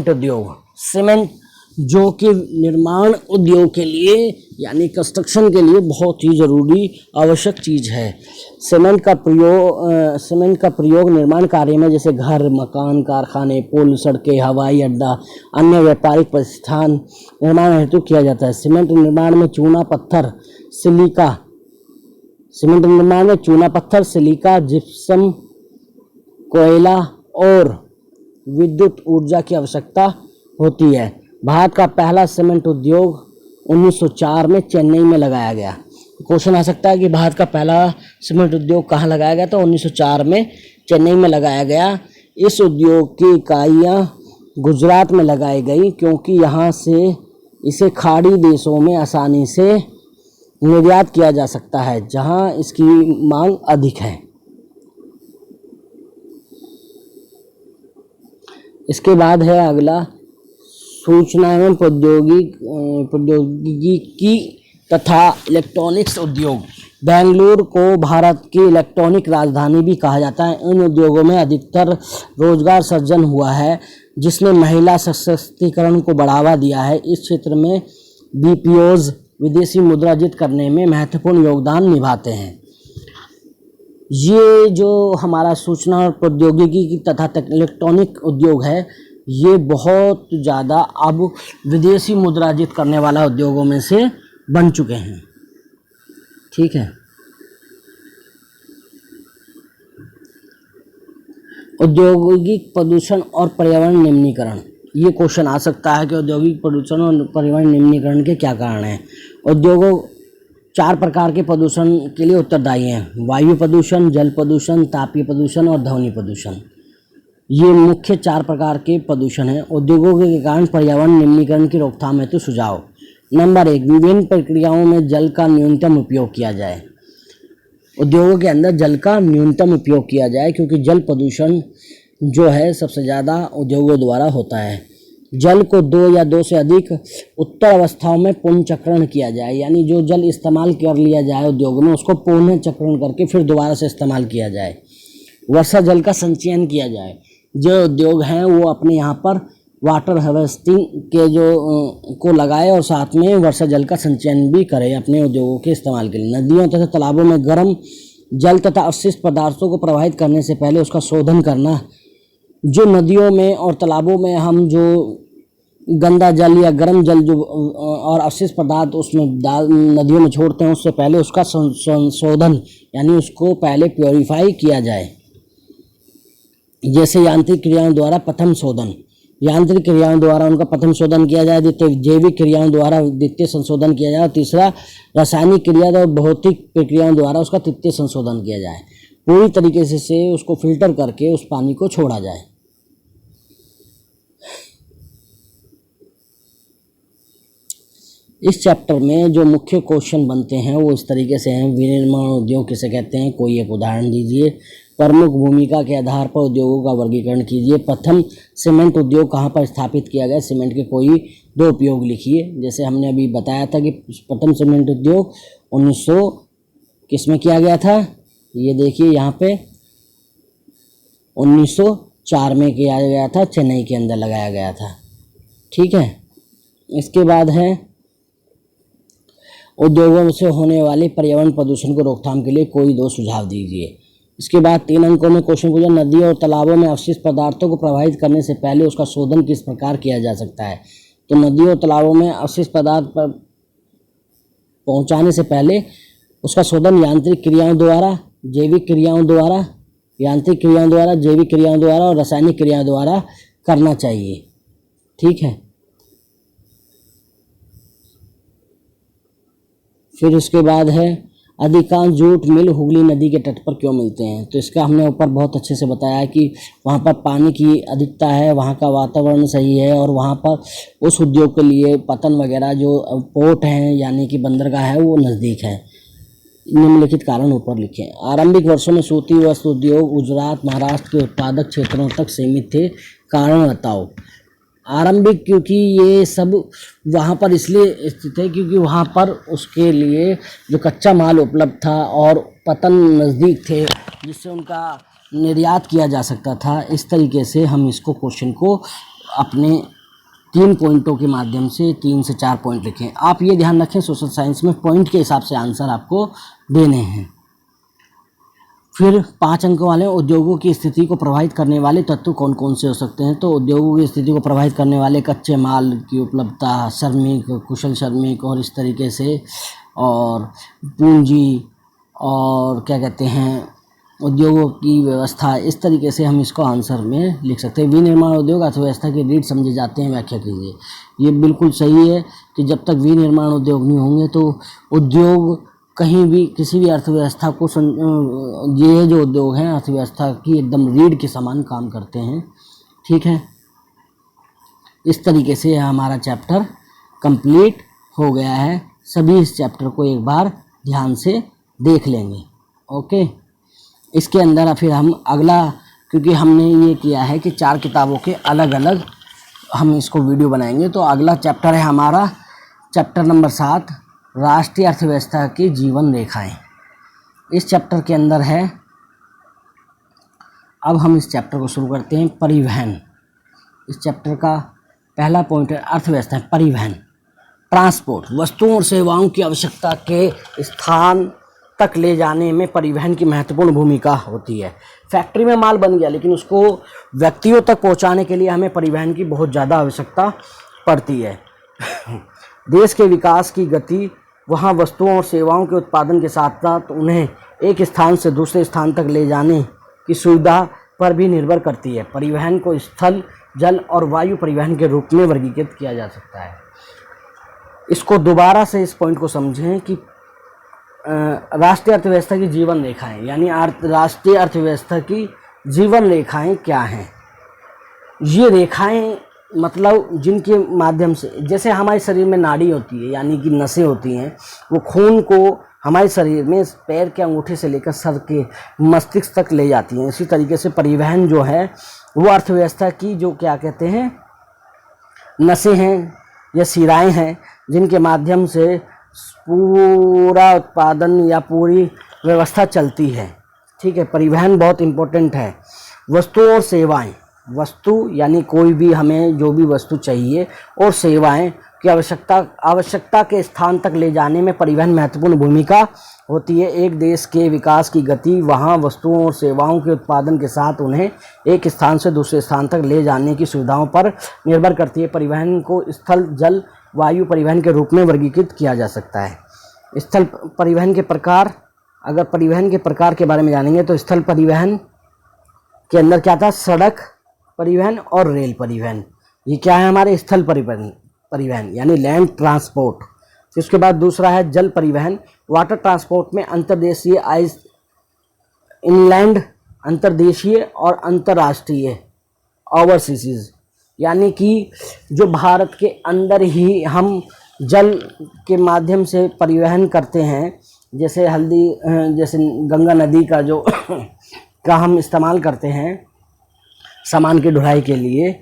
Speaker 1: उद्योग। सीमेंट जो कि निर्माण उद्योग के लिए यानी कंस्ट्रक्शन के लिए बहुत ही ज़रूरी आवश्यक चीज़ है। सीमेंट का प्रयोग निर्माण कार्य में, जैसे घर, मकान, कारखाने, पुल, सड़कें, हवाई अड्डा, अन्य व्यापारिक प्रतिष्ठान निर्माण हेतु किया जाता है। सीमेंट निर्माण में चूना पत्थर, सिलिका, जिप्सम, कोयला और विद्युत ऊर्जा की आवश्यकता होती है। भारत का पहला सीमेंट उद्योग 1904 में चेन्नई में लगाया गया। क्वेश्चन आ सकता है कि भारत का पहला सीमेंट उद्योग कहाँ लगाया गया, तो 1904 में चेन्नई में लगाया गया। इस उद्योग की इकाइयाँ गुजरात में लगाई गई, क्योंकि यहाँ से इसे खाड़ी देशों में आसानी से निर्यात किया जा सकता है, जहाँ इसकी मांग अधिक है। इसके बाद है अगला सूचना एवं प्रौद्योगिकी तथा इलेक्ट्रॉनिक्स उद्योग। बेंगलुरु को भारत की इलेक्ट्रॉनिक राजधानी भी कहा जाता है। इन उद्योगों में अधिकतर रोजगार सृजन हुआ है, जिसने महिला सशक्तिकरण को बढ़ावा दिया है। इस क्षेत्र में बीपीओज विदेशी मुद्रा अर्जित करने में महत्वपूर्ण योगदान निभाते हैं। ये जो हमारा सूचना और प्रौद्योगिकी तथा इलेक्ट्रॉनिक उद्योग है, ये बहुत ज़्यादा अब विदेशी मुद्रा अर्जित करने वाला उद्योगों में से बन चुके हैं। ठीक है। औद्योगिक प्रदूषण और पर्यावरण निम्नीकरण, ये क्वेश्चन आ सकता है कि औद्योगिक प्रदूषण और पर्यावरण निम्नीकरण के क्या कारण हैं। उद्योगों 4 प्रकार के प्रदूषण के लिए उत्तरदायी हैं: वायु प्रदूषण, जल प्रदूषण, तापीय प्रदूषण और ध्वनि प्रदूषण। ये मुख्य 4 प्रकार के प्रदूषण हैं। उद्योगों के कारण पर्यावरण निम्नीकरण की रोकथाम हेतु सुझाव। नंबर 1, विभिन्न प्रक्रियाओं में जल का न्यूनतम उपयोग किया जाए। उद्योगों के अंदर जल का न्यूनतम उपयोग किया जाए, क्योंकि जल प्रदूषण जो है सबसे ज़्यादा उद्योगों द्वारा होता है। जल को 2 या 2 से अधिक उत्तर अवस्थाओं में पुनः चक्रण किया जाए, यानी जो जल इस्तेमाल कर लिया जाए उद्योग में, उसको पुनः चक्रण करके फिर दोबारा से इस्तेमाल किया जाए। वर्षा जल का संचयन किया जाए। जो उद्योग हैं वो अपने यहाँ पर वाटर हार्वेस्टिंग के को लगाए और साथ में वर्षा जल का संचयन भी करे अपने उद्योगों के इस्तेमाल के लिए। नदियों तथा तालाबों में गर्म जल तथा अवशिष्ट पदार्थों को प्रवाहित करने से पहले उसका शोधन करना। जो नदियों में और तालाबों में हम जो गंदा जल या गर्म जल जो और अवशिष्ट पदार्थ उसमें नदियों में छोड़ते हैं, उससे पहले उसका संशोधन यानी उसको पहले प्योरीफाई किया जाए। जैसे यांत्रिक क्रियाओं द्वारा प्रथम शोधन, यांत्रिक क्रियाओं द्वारा उनका प्रथम शोधन किया जाए। द्वितीय जैविक क्रियाओं द्वारा द्वितीय संशोधन किया जाए। और तीसरा रासायनिक क्रिया और भौतिक प्रक्रियाओं द्वारा उसका तृतीय संशोधन किया जाए। पूरी तरीके से उसको फिल्टर करके उस पानी को छोड़ा जाए। इस चैप्टर में जो मुख्य क्वेश्चन बनते हैं वो इस तरीके से हैं। विनिर्माण उद्योग किसे कहते हैं, कोई एक उदाहरण दीजिए। प्रमुख भूमिका के आधार पर उद्योगों का वर्गीकरण कीजिए। प्रथम सीमेंट उद्योग कहाँ पर स्थापित किया गया, सीमेंट के कोई दो उपयोग लिखिए। जैसे हमने अभी बताया था कि प्रथम सीमेंट उद्योग 1900 किसमें किया गया था, ये देखिए यहाँ पे 1904 में किया गया था, चेन्नई के अंदर लगाया गया था। ठीक है, इसके बाद है उद्योगों से होने वाले पर्यावरण प्रदूषण को रोकथाम के लिए कोई दो सुझाव दीजिए। इसके बाद 3 अंकों में क्वेश्चन पूछा, नदियों और तालाबों में अवशिष्ट पदार्थों को प्रवाहित करने से पहले उसका शोधन किस प्रकार किया जा सकता है। तो नदियों और तालाबों में अवशिष्ट पदार्थ पर पहुंचाने से पहले उसका शोधन यांत्रिक क्रियाओं द्वारा, जैविक क्रियाओं द्वारा, यांत्रिक क्रियाओं द्वारा, जैविक क्रियाओं द्वारा और रासायनिक क्रियाओं द्वारा करना चाहिए। ठीक है, फिर उसके बाद है अधिकांश जूट मिल हुगली नदी के तट पर क्यों मिलते हैं। तो इसका हमने ऊपर बहुत अच्छे से बताया है कि वहाँ पर पानी की अधिकता है, वहाँ का वातावरण सही है और वहाँ पर उस उद्योग के लिए पतन वगैरह जो पोर्ट हैं यानी कि बंदरगाह है वो नज़दीक है। निम्नलिखित कारण ऊपर लिखें। आरंभिक वर्षों में सूती वस्त्र उद्योग गुजरात महाराष्ट्र के उत्पादक क्षेत्रों तक सीमित थे, कारण बताओ। आरंभिक क्योंकि ये सब वहाँ पर इसलिए स्थित है क्योंकि वहाँ पर उसके लिए जो कच्चा माल उपलब्ध था और पतन नज़दीक थे जिससे उनका निर्यात किया जा सकता था। इस तरीके से हम इसको क्वेश्चन को अपने 3 पॉइंटों के माध्यम से 3 से 4 पॉइंट लिखें। आप ये ध्यान रखें सोशल साइंस में पॉइंट के हिसाब से आंसर आपको देने हैं। फिर 5 अंकों वाले उद्योगों की स्थिति को प्रभावित करने वाले तत्व कौन कौन से हो सकते हैं। तो उद्योगों की स्थिति को प्रभावित करने वाले कच्चे माल की उपलब्धता, श्रमिक, कुशल श्रमिक और इस तरीके से, और पूंजी और क्या कहते हैं उद्योगों की व्यवस्था। इस तरीके से हम इसको आंसर में लिख सकते हैं। विनिर्माण उद्योग अर्थव्यवस्था के रीढ़ समझे जाते हैं, व्याख्या कीजिए। ये बिल्कुल सही है कि जब तक विनिर्माण उद्योग नहीं होंगे तो उद्योग कहीं भी किसी भी अर्थव्यवस्था को ये जो उद्योग हैं अर्थव्यवस्था की एकदम रीढ़ के समान काम करते हैं। ठीक है, इस तरीके से हमारा चैप्टर कंप्लीट हो गया है। सभी इस चैप्टर को एक बार ध्यान से देख लेंगे। ओके, इसके अंदर फिर हम अगला, क्योंकि हमने ये किया है कि 4 किताबों के अलग अलग हम इसको वीडियो बनाएंगे, तो अगला चैप्टर है हमारा चैप्टर नंबर 7, राष्ट्रीय अर्थव्यवस्था की जीवन रेखाएं। इस चैप्टर के अंदर है, अब हम इस चैप्टर को शुरू करते हैं, परिवहन। इस चैप्टर का पहला पॉइंट है अर्थव्यवस्था, परिवहन, ट्रांसपोर्ट। वस्तुओं और सेवाओं की आवश्यकता के स्थान तक ले जाने में परिवहन की महत्वपूर्ण भूमिका होती है। फैक्ट्री में माल बन गया लेकिन उसको व्यक्तियों तक पहुंचाने के लिए हमें परिवहन की बहुत ज़्यादा आवश्यकता पड़ती है। देश के विकास की गति वहाँ वस्तुओं और सेवाओं के उत्पादन के साथ साथ उन्हें एक स्थान से दूसरे स्थान तक ले जाने की सुविधा पर भी निर्भर करती है। परिवहन को स्थल, जल और वायु परिवहन के रूप में वर्गीकृत किया जा सकता है। इसको दोबारा से इस पॉइंट को समझें कि राष्ट्रीय अर्थव्यवस्था की जीवन रेखाएं, यानी राष्ट्रीय अर्थव्यवस्था की जीवन रेखाएं क्या हैं। ये रेखाएं मतलब जिनके माध्यम से, जैसे हमारे शरीर में नाड़ी होती है यानी कि नसें होती हैं, वो खून को हमारे शरीर में पैर के अंगूठे से लेकर सर के मस्तिष्क तक ले जाती हैं। इसी तरीके से परिवहन जो है वो अर्थव्यवस्था की जो क्या कहते हैं नसें हैं या शिराएं हैं, जिनके माध्यम से पूरा उत्पादन या पूरी व्यवस्था चलती है। ठीक है, परिवहन बहुत इम्पोर्टेंट है। वस्तुओं और सेवाएं, वस्तु यानी कोई भी हमें जो भी वस्तु चाहिए और सेवाएं की आवश्यकता के स्थान तक ले जाने में परिवहन महत्वपूर्ण भूमिका होती है। एक देश के विकास की गति वहाँ वस्तुओं और सेवाओं के उत्पादन के साथ उन्हें एक स्थान से दूसरे स्थान तक ले जाने की सुविधाओं पर निर्भर करती है। परिवहन को स्थल, जल, वायु परिवहन के रूप में वर्गीकृत किया जा सकता है। स्थल परिवहन के प्रकार, अगर परिवहन के प्रकार के बारे में जानेंगे तो स्थल परिवहन के अंदर क्या था, सड़क परिवहन और रेल परिवहन। ये क्या है हमारे स्थल परिवहन यानी लैंड ट्रांसपोर्ट। इसके बाद दूसरा है जल परिवहन, वाटर ट्रांसपोर्ट में अंतर्देशीय, आइस इनलैंड, अंतर्देशीय और अंतर्राष्ट्रीय, ओवरसीज, यानी कि जो भारत के अंदर ही हम जल के माध्यम से परिवहन करते हैं, जैसे जैसे गंगा नदी का जो का हम इस्तेमाल करते हैं सामान की ढुलाई के लिए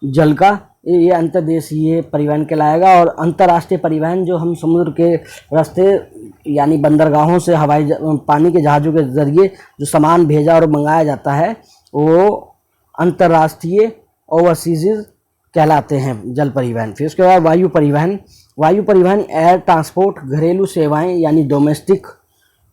Speaker 1: जल का, ये अंतर्देशीय परिवहन कहलाएगा। और अंतर्राष्ट्रीय परिवहन जो हम समुद्र के रास्ते यानी बंदरगाहों से पानी के जहाज़ों के ज़रिए जो सामान भेजा और मंगाया जाता है वो अंतर्राष्ट्रीय ओवरसीज कहलाते हैं जल परिवहन। फिर उसके बाद वायु परिवहन। वायु परिवहन एयर ट्रांसपोर्ट, घरेलू सेवाएं यानी डोमेस्टिक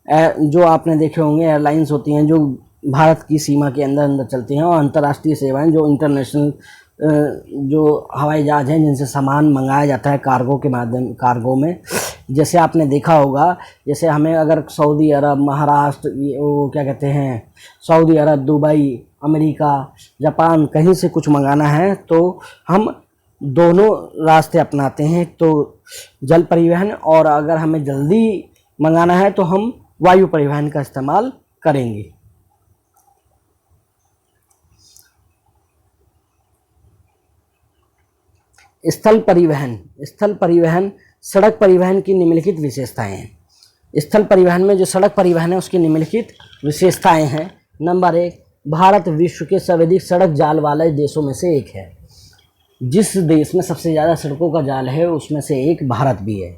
Speaker 1: जो आपने देखे होंगे एयरलाइंस होती हैं जो भारत की सीमा के अंदर अंदर चलती हैं, और अंतर्राष्ट्रीय सेवाएं जो इंटरनेशनल जो हवाई जहाज़ हैं जिनसे सामान मंगाया जाता है कार्गो में। जैसे आपने देखा होगा, जैसे हमें अगर सऊदी अरब, महाराष्ट्र, वो क्या कहते हैं, सऊदी अरब, दुबई, अमेरिका, जापान कहीं से कुछ मंगाना है तो हम दोनों रास्ते अपनाते हैं, तो जल परिवहन, और अगर हमें जल्दी मंगाना है तो हम वायु परिवहन का इस्तेमाल करेंगे। स्थल परिवहन। स्थल परिवहन सड़क परिवहन की निम्नलिखित विशेषताएं हैं। स्थल परिवहन में जो सड़क परिवहन है उसकी निम्नलिखित विशेषताएं हैं। नंबर 1, भारत विश्व के सर्वाधिक सड़क जाल वाले देशों में से एक है। जिस देश में सबसे ज़्यादा सड़कों का जाल है उसमें से एक भारत भी है।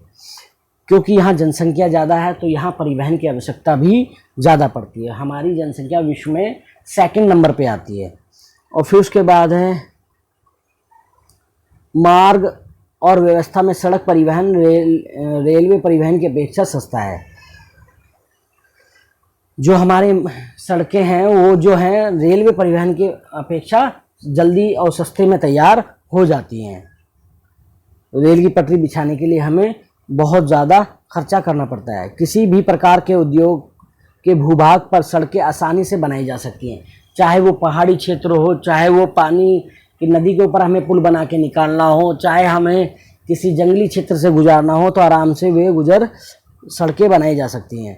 Speaker 1: क्योंकि यहाँ जनसंख्या ज़्यादा है तो यहाँ परिवहन की आवश्यकता भी ज़्यादा पड़ती है। हमारी जनसंख्या विश्व में सेकंड नंबर पे आती है। और फिर उसके बाद है मार्ग और व्यवस्था में सड़क परिवहन रेलवे परिवहन की अपेक्षा सस्ता है। जो हमारे सड़कें हैं वो जो हैं रेलवे परिवहन की अपेक्षा जल्दी और सस्ते में तैयार हो जाती हैं। रेल की पटरी बिछाने के लिए हमें बहुत ज़्यादा खर्चा करना पड़ता है। किसी भी प्रकार के उद्योग के भूभाग पर सड़कें आसानी से बनाई जा सकती हैं, चाहे वो पहाड़ी क्षेत्र हो, चाहे वो पानी कि नदी के ऊपर हमें पुल बना के निकालना हो, चाहे हमें किसी जंगली क्षेत्र से गुजारना हो, तो आराम से वे सड़कें बनाई जा सकती हैं।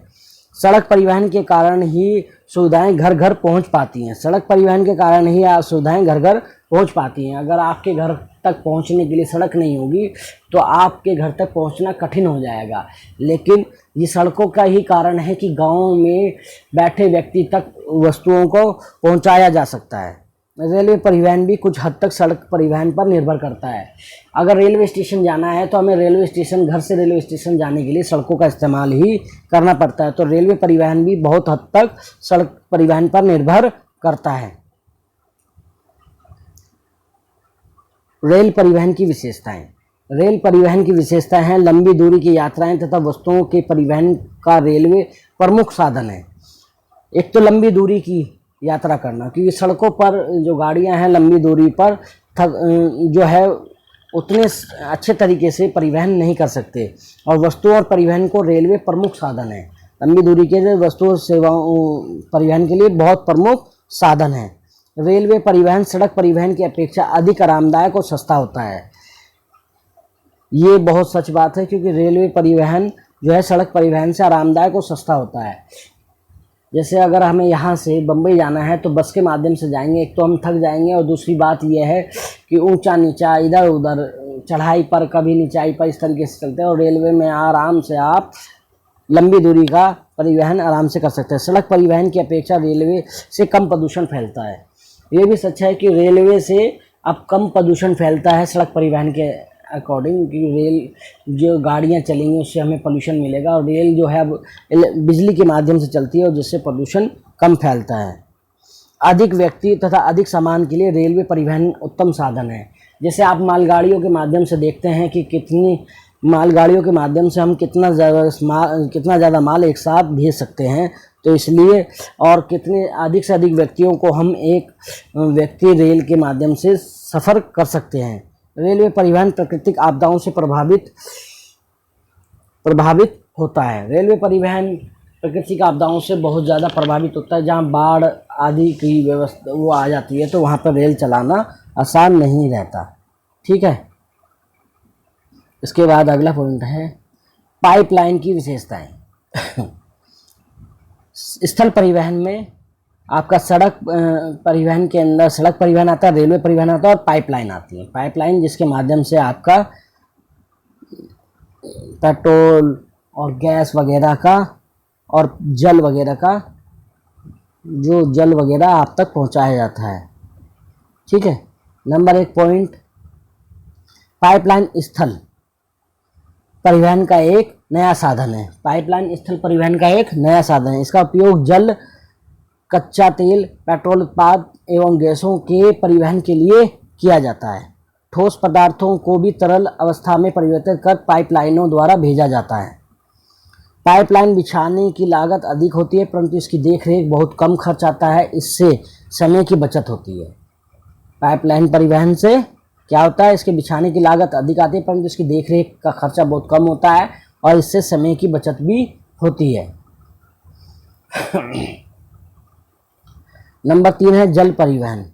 Speaker 1: सड़क परिवहन के कारण ही सुविधाएं घर घर पहुंच पाती हैं। सड़क परिवहन के कारण ही सुविधाएं घर घर पहुंच पाती हैं। अगर आपके घर तक पहुंचने के लिए सड़क नहीं होगी तो आपके घर तक पहुंचना कठिन हो जाएगा। लेकिन ये सड़कों का ही कारण है कि गाँव में बैठे व्यक्ति तक वस्तुओं को पहुँचाया जा सकता है। रेलवे परिवहन भी कुछ हद तक सड़क परिवहन पर निर्भर करता है। अगर रेलवे स्टेशन जाना है तो हमें घर से रेलवे स्टेशन जाने के लिए सड़कों का इस्तेमाल ही करना पड़ता है। तो रेलवे परिवहन भी बहुत हद तक सड़क परिवहन पर निर्भर करता है। रेल परिवहन की विशेषताएं। रेल परिवहन की विशेषताएं हैं लंबी दूरी की यात्राएं तथा वस्तुओं के परिवहन का रेलवे प्रमुख साधन है। एक तो लंबी दूरी की यात्रा करना, क्योंकि सड़कों पर जो गाड़ियां हैं लंबी दूरी पर जो है उतने अच्छे तरीके से परिवहन नहीं कर सकते, और वस्तुओं और परिवहन को रेलवे प्रमुख साधन है। लंबी दूरी के लिए वस्तु सेवाओं परिवहन के लिए बहुत प्रमुख साधन है। रेलवे परिवहन सड़क परिवहन की अपेक्षा अधिक आरामदायक और सस्ता होता है। ये बहुत सच बात है, क्योंकि रेलवे परिवहन जो है सड़क परिवहन से आरामदायक और सस्ता होता है। जैसे अगर हमें यहाँ से बम्बई जाना है तो बस के माध्यम से जाएंगे, एक तो हम थक जाएंगे, और दूसरी बात यह है कि ऊंचा नीचा इधर उधर चढ़ाई पर कभी निचाई पर इस तरीके से चलते हैं। और रेलवे में आराम से आप लंबी दूरी का परिवहन आराम से कर सकते हैं। सड़क परिवहन की अपेक्षा रेलवे से कम प्रदूषण फैलता है। ये भी सच है कि रेलवे से अब कम प्रदूषण फैलता है सड़क परिवहन के अकॉर्डिंग, कि रेल जो गाड़ियां चलेंगी उससे हमें पोल्यूशन मिलेगा, और रेल जो है अब बिजली के माध्यम से चलती है और जिससे प्रदूषण कम फैलता है। अधिक व्यक्ति तथा अधिक सामान के लिए रेलवे परिवहन उत्तम साधन है। जैसे आप मालगाड़ियों के माध्यम से देखते हैं कि कितनी मालगाड़ियों के माध्यम से हम कितना ज़्यादा माल एक साथ भेज सकते हैं, तो इसलिए और कितने अधिक से अधिक व्यक्तियों को हम एक व्यक्ति रेल के माध्यम से सफ़र कर सकते हैं। रेलवे परिवहन प्राकृतिक आपदाओं से प्रभावित होता है। रेलवे परिवहन प्राकृतिक आपदाओं से बहुत ज़्यादा प्रभावित होता है। जहाँ बाढ़ आदि की व्यवस्था वो आ जाती है तो वहाँ पर रेल चलाना आसान नहीं रहता। ठीक है, इसके बाद अगला पॉइंट है पाइपलाइन की विशेषताएं। स्थल परिवहन में आपका सड़क परिवहन के अंदर सड़क परिवहन आता है, रेलवे परिवहन आता है और पाइपलाइन आती है। पाइपलाइन जिसके माध्यम से आपका पेट्रोल और गैस वगैरह का और जल वगैरह का, जो जल वगैरह आप तक पहुंचाया जाता है। ठीक है। नंबर 1 पॉइंट, पाइपलाइन स्थल परिवहन का एक नया साधन है। पाइपलाइन स्थल परिवहन का एक नया साधन है। इसका उपयोग जल, कच्चा तेल, पेट्रोल उत्पाद एवं गैसों के परिवहन के लिए किया जाता है। ठोस पदार्थों को भी तरल अवस्था में परिवर्तित कर पाइपलाइनों द्वारा भेजा जाता है। पाइपलाइन बिछाने की लागत अधिक होती है, परंतु इसकी देखरेख बहुत कम खर्च आता है। इससे समय की बचत होती है। पाइपलाइन परिवहन से क्या होता है, इसके बिछाने की लागत अधिक आती है, परंतु इसकी देखरेख का खर्चा बहुत कम होता है और इससे समय की बचत भी होती है। नंबर 3 है जल परिवहन।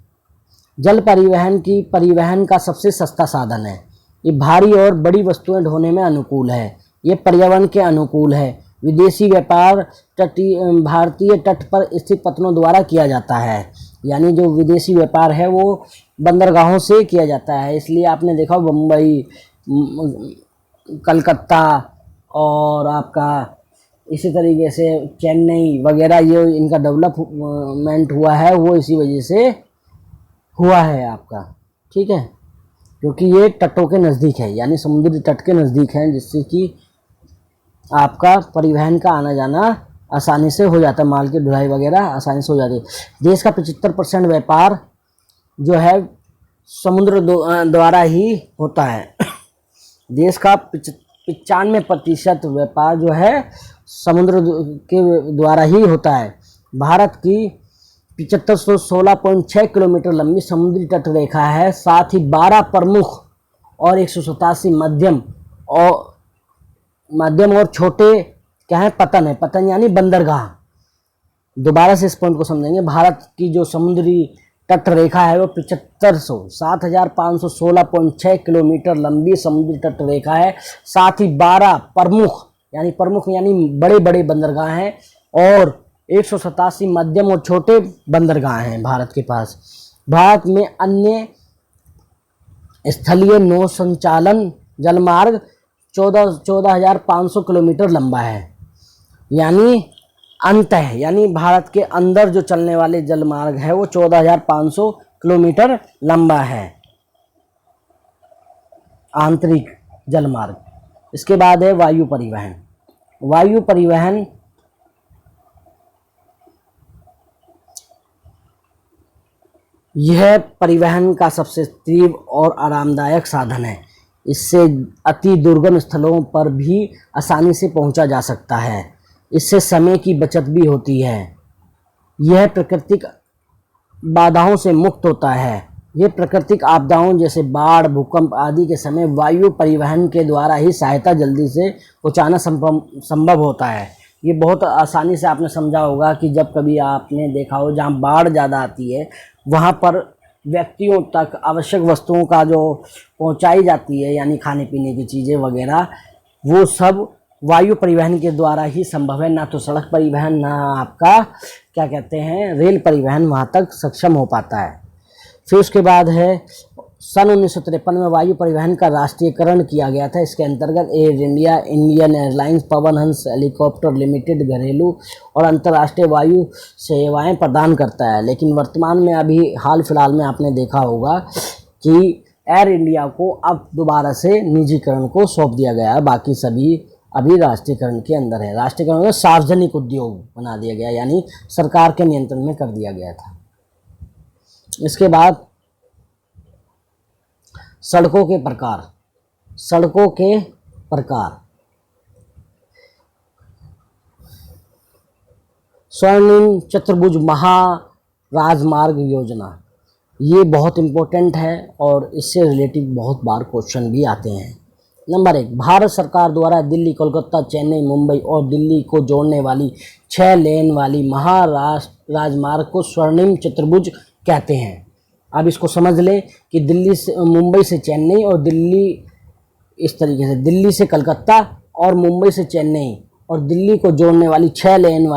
Speaker 1: जल परिवहन का सबसे सस्ता साधन है। ये भारी और बड़ी वस्तुएं ढोने में अनुकूल है। ये पर्यावरण के अनुकूल है। विदेशी व्यापार भारतीय तट पर स्थित पत्तनों द्वारा किया जाता है। यानी जो विदेशी व्यापार है वो बंदरगाहों से किया जाता है। इसलिए आपने देखा बम्बई, कलकत्ता और आपका इसी तरीके से चेन्नई वगैरह, ये इनका डेवलपमेंट हुआ है वो इसी वजह से हुआ है आपका। ठीक है, क्योंकि ये तटों के नज़दीक है, यानी समुद्री तट के नज़दीक है, जिससे कि आपका परिवहन का आना जाना आसानी से हो जाता है। माल की ढुलाई वगैरह आसानी से हो जाती है। देश का 75% व्यापार जो है समुद्र द्वारा ही होता है। देश का 95% व्यापार जो है समुद्र के द्वारा ही होता है। भारत की 7516.6 किलोमीटर लंबी समुद्री तट रेखा है। साथ ही 12 प्रमुख और 187 मध्यम और छोटे क्या है, पतन है। पतन यानी बंदरगाह। दोबारा से इस पॉइंट को समझेंगे। भारत की जो समुद्री तट रेखा है वो 7516 किलोमीटर लंबी समुद्री तट रेखा है। साथ ही 12 प्रमुख यानी बड़े बड़े बंदरगाह हैं और 187 मध्यम और छोटे बंदरगाह हैं भारत के पास। भारत में अन्य स्थलीय नौ संचालन जलमार्ग 14,500 किलोमीटर लंबा है। यानी यानी भारत के अंदर जो चलने वाले जलमार्ग है वो 14,500 किलोमीटर लंबा है, आंतरिक जलमार्ग। इसके बाद है वायु परिवहन। वायु परिवहन यह परिवहन का सबसे तीव्र और आरामदायक साधन है। इससे अति दुर्गम स्थलों पर भी आसानी से पहुंचा जा सकता है। इससे समय की बचत भी होती है। यह प्राकृतिक बाधाओं से मुक्त होता है। ये प्राकृतिक आपदाओं जैसे बाढ़, भूकंप आदि के समय वायु परिवहन के द्वारा ही सहायता जल्दी से पहुंचाना संभव होता है। ये बहुत आसानी से आपने समझा होगा कि जब कभी आपने देखा हो जहाँ बाढ़ ज़्यादा आती है वहाँ पर व्यक्तियों तक आवश्यक वस्तुओं का जो पहुंचाई जाती है, यानी खाने पीने की चीज़ें वगैरह, वो सब वायु परिवहन के द्वारा ही संभव है। ना तो सड़क परिवहन, ना आपका क्या कहते हैं रेल परिवहन वहाँ तक सक्षम हो पाता है। फिर उसके बाद है सन 1953 में वायु परिवहन का राष्ट्रीयकरण किया गया था। इसके अंतर्गत air India, Indian airlines, Pawan Hans helicopter limited घरेलू और अंतर्राष्ट्रीय वायु सेवाएं प्रदान करता है। लेकिन वर्तमान में अभी हाल फिलहाल में आपने देखा होगा कि एयर इंडिया को अब दोबारा से निजीकरण को सौंप दिया गया है। बाकी सभी अभी राष्ट्रीयकरण के अंदर है। राष्ट्रीयकरण में सार्वजनिक उद्योग बना दिया गया, यानी सरकार के नियंत्रण में कर दिया गया था। इसके बाद सड़कों के प्रकार। स्वर्णिम चतुर्भुज महाराजमार्ग योजना, ये बहुत इम्पोर्टेंट है और इससे रिलेटिव बहुत बार क्वेश्चन भी आते हैं। नंबर 1, भारत सरकार द्वारा दिल्ली, कोलकाता, चेन्नई, मुंबई और दिल्ली को जोड़ने वाली 6 लेन वाली महाराजमार्ग को स्वर्णिम चतुर्भुज कहते हैं। अब इसको समझ लें कि मुंबई से चेन्नई और दिल्ली, इस तरीके से दिल्ली से कलकत्ता और मुंबई से चेन्नई और दिल्ली को जोड़ने वाली 6 लेन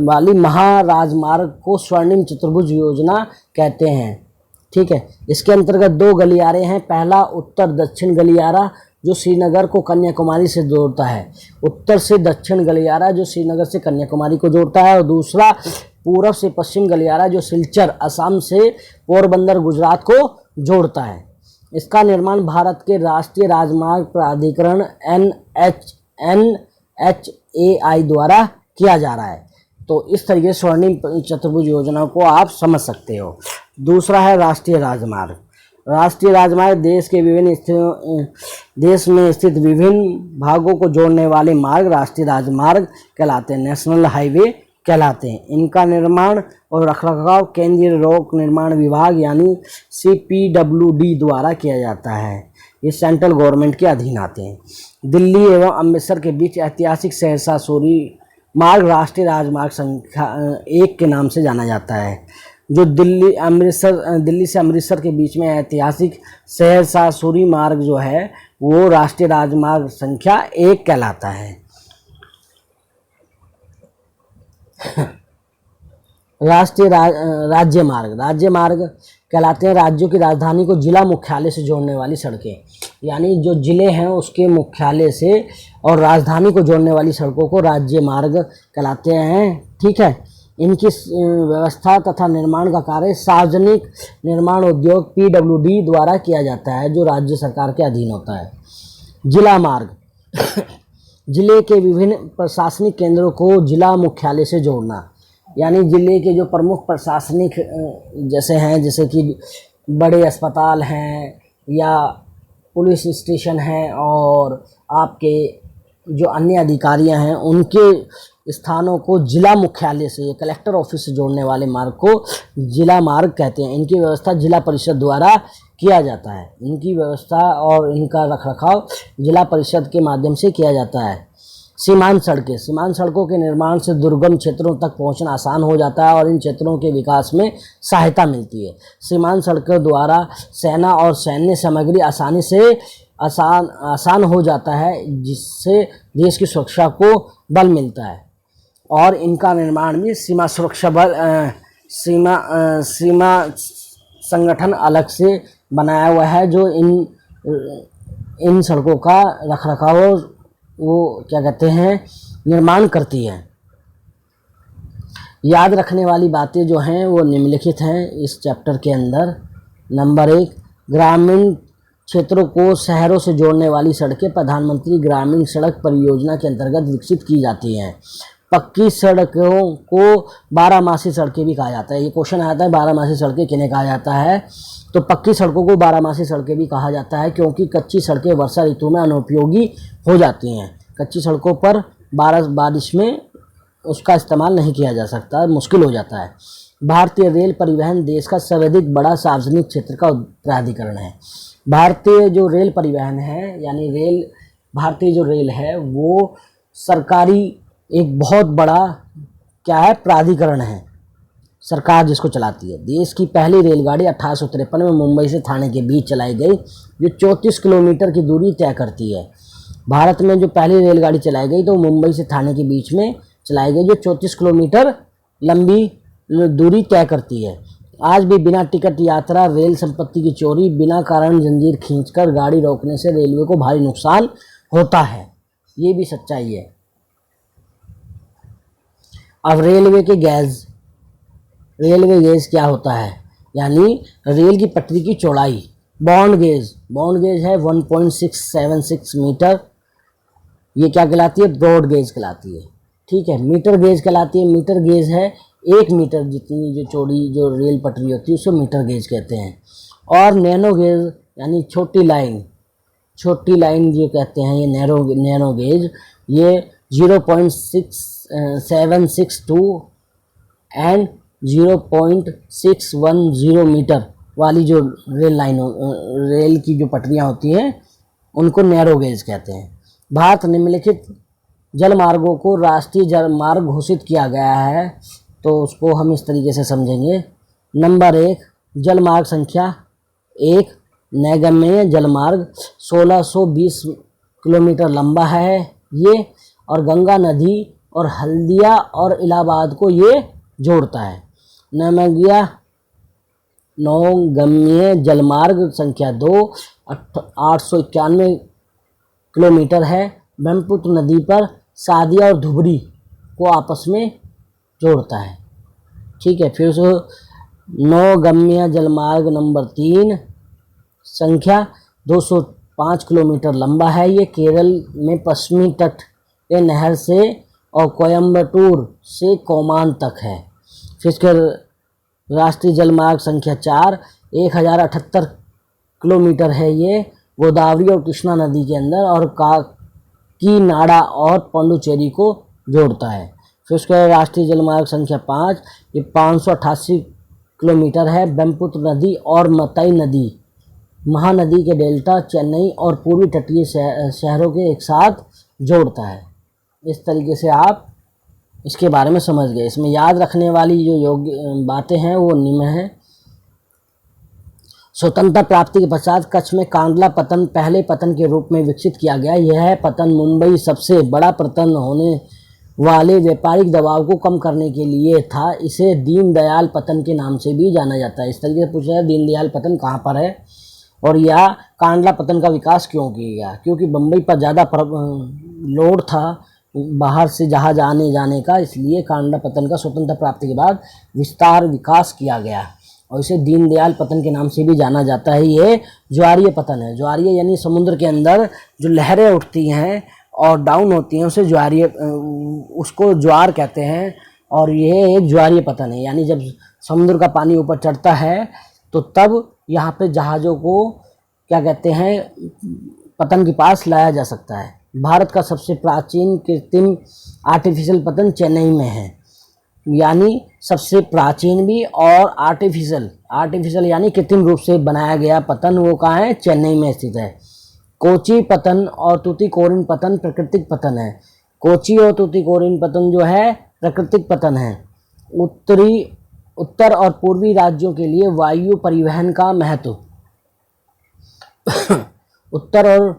Speaker 1: वाली महाराजमार्ग को स्वर्णिम चतुर्भुज योजना कहते हैं। ठीक है। इसके अंतर्गत 2 गलियारे हैं। पहला उत्तर दक्षिण गलियारा जो श्रीनगर को कन्याकुमारी से जोड़ता है, उत्तर से दक्षिण गलियारा जो श्रीनगर से कन्याकुमारी को जोड़ता है, और दूसरा पूर्व से पश्चिम गलियारा जो सिलचर असम से पोरबंदर गुजरात को जोड़ता है। इसका निर्माण भारत के राष्ट्रीय राजमार्ग प्राधिकरण NHAI द्वारा किया जा रहा है। तो इस तरीके से स्वर्णिम चतुर्भुज योजना को आप समझ सकते हो। दूसरा है राष्ट्रीय राजमार्ग। राष्ट्रीय राजमार्ग देश में स्थित विभिन्न भागों को जोड़ने वाले मार्ग राष्ट्रीय राजमार्ग कहलाते हैं, नेशनल हाईवे कहलाते हैं। इनका निर्माण और रखरखाव केंद्रीय लोक निर्माण विभाग यानी CPWD द्वारा किया जाता है। ये सेंट्रल गवर्नमेंट के अधीन आते हैं। दिल्ली एवं अमृतसर के बीच ऐतिहासिक सहरसा सूरी मार्ग राष्ट्रीय राजमार्ग संख्या 1 के नाम से जाना जाता है। जो दिल्ली से अमृतसर के बीच में ऐतिहासिक सहरसा सूरी मार्ग जो है वो राष्ट्रीय राजमार्ग संख्या 1 कहलाता है। राष्ट्रीय राज्य मार्ग कहलाते हैं राज्यों की राजधानी को जिला मुख्यालय से जोड़ने वाली सड़कें, यानी जो जिले हैं उसके मुख्यालय से और राजधानी को जोड़ने वाली सड़कों को राज्य मार्ग कहलाते हैं। ठीक है। इनकी व्यवस्था तथा निर्माण का कार्य सार्वजनिक निर्माण उद्योग PWD द्वारा किया जाता है, जो राज्य सरकार के अधीन होता है। जिला मार्ग जिले के विभिन्न प्रशासनिक केंद्रों को जिला मुख्यालय से जोड़ना, यानी जिले के जो प्रमुख प्रशासनिक जैसे कि बड़े अस्पताल हैं या पुलिस स्टेशन हैं और आपके जो अन्य अधिकारियां हैं उनके स्थानों को जिला मुख्यालय से, कलेक्टर ऑफिस से जोड़ने वाले मार्ग को जिला मार्ग कहते हैं। इनकी व्यवस्था जिला परिषद द्वारा किया जाता है। इनकी व्यवस्था और इनका रखरखाव जिला परिषद के माध्यम से किया जाता है। सीमांत सड़कों के निर्माण से दुर्गम क्षेत्रों तक पहुंचना आसान हो जाता है और इन क्षेत्रों के विकास में सहायता मिलती है। सीमांत सड़कों द्वारा सेना और सैन्य सामग्री आसान हो जाता है, जिससे देश की सुरक्षा को बल मिलता है। और इनका निर्माण भी सीमा सुरक्षा बल सीमा संगठन अलग से बनाया हुआ है, जो इन सड़कों का रखरखाव वो क्या कहते हैं निर्माण करती है। याद रखने वाली बातें जो हैं वो निम्नलिखित हैं इस चैप्टर के अंदर। नंबर 1, ग्रामीण क्षेत्रों को शहरों से जोड़ने वाली सड़कें प्रधानमंत्री ग्रामीण सड़क परियोजना के अंतर्गत विकसित की जाती हैं। पक्की सड़कों को बारहमासी सड़कें भी कहा जाता है। ये क्वेश्चन आता है, बारहमासी सड़कें किन्हें कहा जाता है? तो पक्की सड़कों को बारहमासी सड़कें भी कहा जाता है, क्योंकि कच्ची सड़कें वर्षा ऋतु में अनुपयोगी हो जाती हैं। कच्ची सड़कों पर बारिश में उसका इस्तेमाल नहीं किया जा सकता, मुश्किल हो जाता है। भारतीय रेल परिवहन देश का सर्वाधिक बड़ा सार्वजनिक क्षेत्र का प्राधिकरण है। भारतीय जो रेल परिवहन है यानी भारतीय जो रेल है वो सरकारी एक बहुत बड़ा क्या है प्राधिकरण है, सरकार जिसको चलाती है। देश की पहली रेलगाड़ी 1853 में मुंबई से ठाणे के बीच चलाई गई, जो 34 किलोमीटर की दूरी तय करती है। भारत में जो पहली रेलगाड़ी चलाई गई तो मुंबई से ठाणे के बीच में चलाई गई, जो 34 किलोमीटर लंबी दूरी तय करती है। आज भी बिना टिकट यात्रा, रेल संपत्ति की चोरी, बिना कारण जंजीर खींचकर गाड़ी रोकने से रेलवे को भारी नुकसान होता है। ये भी सच्चाई है। अब रेलवे गेज क्या होता है? यानी रेल की पटरी की चौड़ाई। बॉन्ड गेज है 1.676 मीटर। ये क्या कहलाती है? ब्रॉड गेज कहलाती है। ठीक है। मीटर गेज कहलाती है। मीटर गेज है 1 मीटर जितनी जो चौड़ी जो रेल पटरी होती है उसको मीटर गेज कहते हैं। और नैनो गेज यानी छोटी लाइन जो कहते हैं, ये नैनो गेज, ये 0.6762 एंड 0.610 मीटर वाली जो रेल की जो पटरियाँ होती हैं उनको नैरो गेज कहते हैं। भारत निम्नलिखित जल मार्गों को राष्ट्रीय जल मार्ग घोषित किया गया है, तो उसको हम इस तरीके से समझेंगे। नंबर 1, जल मार्ग संख्या 1, नैगम्य जलमार्ग 1620 किलोमीटर लंबा है ये, और गंगा नदी और हल्दिया और इलाहाबाद को ये जोड़ता है। नौगम्य जलमार्ग संख्या 2, 891 किलोमीटर है। ब्रह्मपुत्र नदी पर सादिया और धुबरी को आपस में जोड़ता है। ठीक है, फिर से नौगम्य जलमार्ग नंबर 3 संख्या 205 किलोमीटर लंबा है। ये केरल में पश्चिमी तट के नहर से और कोयम्बटूर से कोमान तक है। फिर इसके राष्ट्रीय जलमार्ग संख्या 4 1078 किलोमीटर है। ये गोदावरी और कृष्णा नदी के अंदर और काकीनाडा और पांडुचेरी को जोड़ता है। फिर उसके राष्ट्रीय जलमार्ग संख्या 5 ये 588 किलोमीटर है। ब्रह्मपुत्र नदी और मतई नदी महानदी के डेल्टा चेन्नई और पूर्वी तटीय शहरों के एक साथ जोड़ता है। इस तरीके से आप इसके बारे में समझ गए। इसमें याद रखने वाली जो योग्य बातें हैं वो निम्न है। स्वतंत्रता प्राप्ति के पश्चात कच्छ में कांडला पतन पहले पतन के रूप में विकसित किया गया। यह पतन मुंबई सबसे बड़ा पतन होने वाले व्यापारिक दबाव को कम करने के लिए था। इसे दीनदयाल पतन के नाम से भी जाना जाता है। इस तरीके से पूछा है दीनदयाल पतन कहाँ पर है और यह कांडला पतन का विकास क्यों किया गया, क्योंकि बम्बई पर ज़्यादा लोड था बाहर से जहाज आने जाने का, इसलिए कांडला पतन का स्वतंत्रता प्राप्ति के बाद विस्तार विकास किया गया और इसे दीनदयाल पतन के नाम से भी जाना जाता है। ये ज्वारीय पतन है। ज्वारीय यानी समुद्र के अंदर जो लहरें उठती हैं और डाउन होती हैं उसे ज्वारीय उसको ज्वार कहते हैं और ये एक ज्वारीय पतन है। यानी जब समुद्र का पानी ऊपर चढ़ता है तो तब यहाँ पे जहाज़ों को क्या कहते हैं पतन के पास लाया जा सकता है। भारत का सबसे प्राचीन कृत्रिम आर्टिफिशियल पतन चेन्नई में है। यानी सबसे प्राचीन भी और आर्टिफिशियल यानी कृत्रिम रूप से बनाया गया पतन वो कहाँ है, चेन्नई में स्थित है। कोची पतन और तूतीकोरिन पतन प्राकृतिक पतन है। कोची और तूतीकोरिन पतन जो है प्राकृतिक पतन है। उत्तर और पूर्वी राज्यों के लिए वायु परिवहन का महत्व उत्तर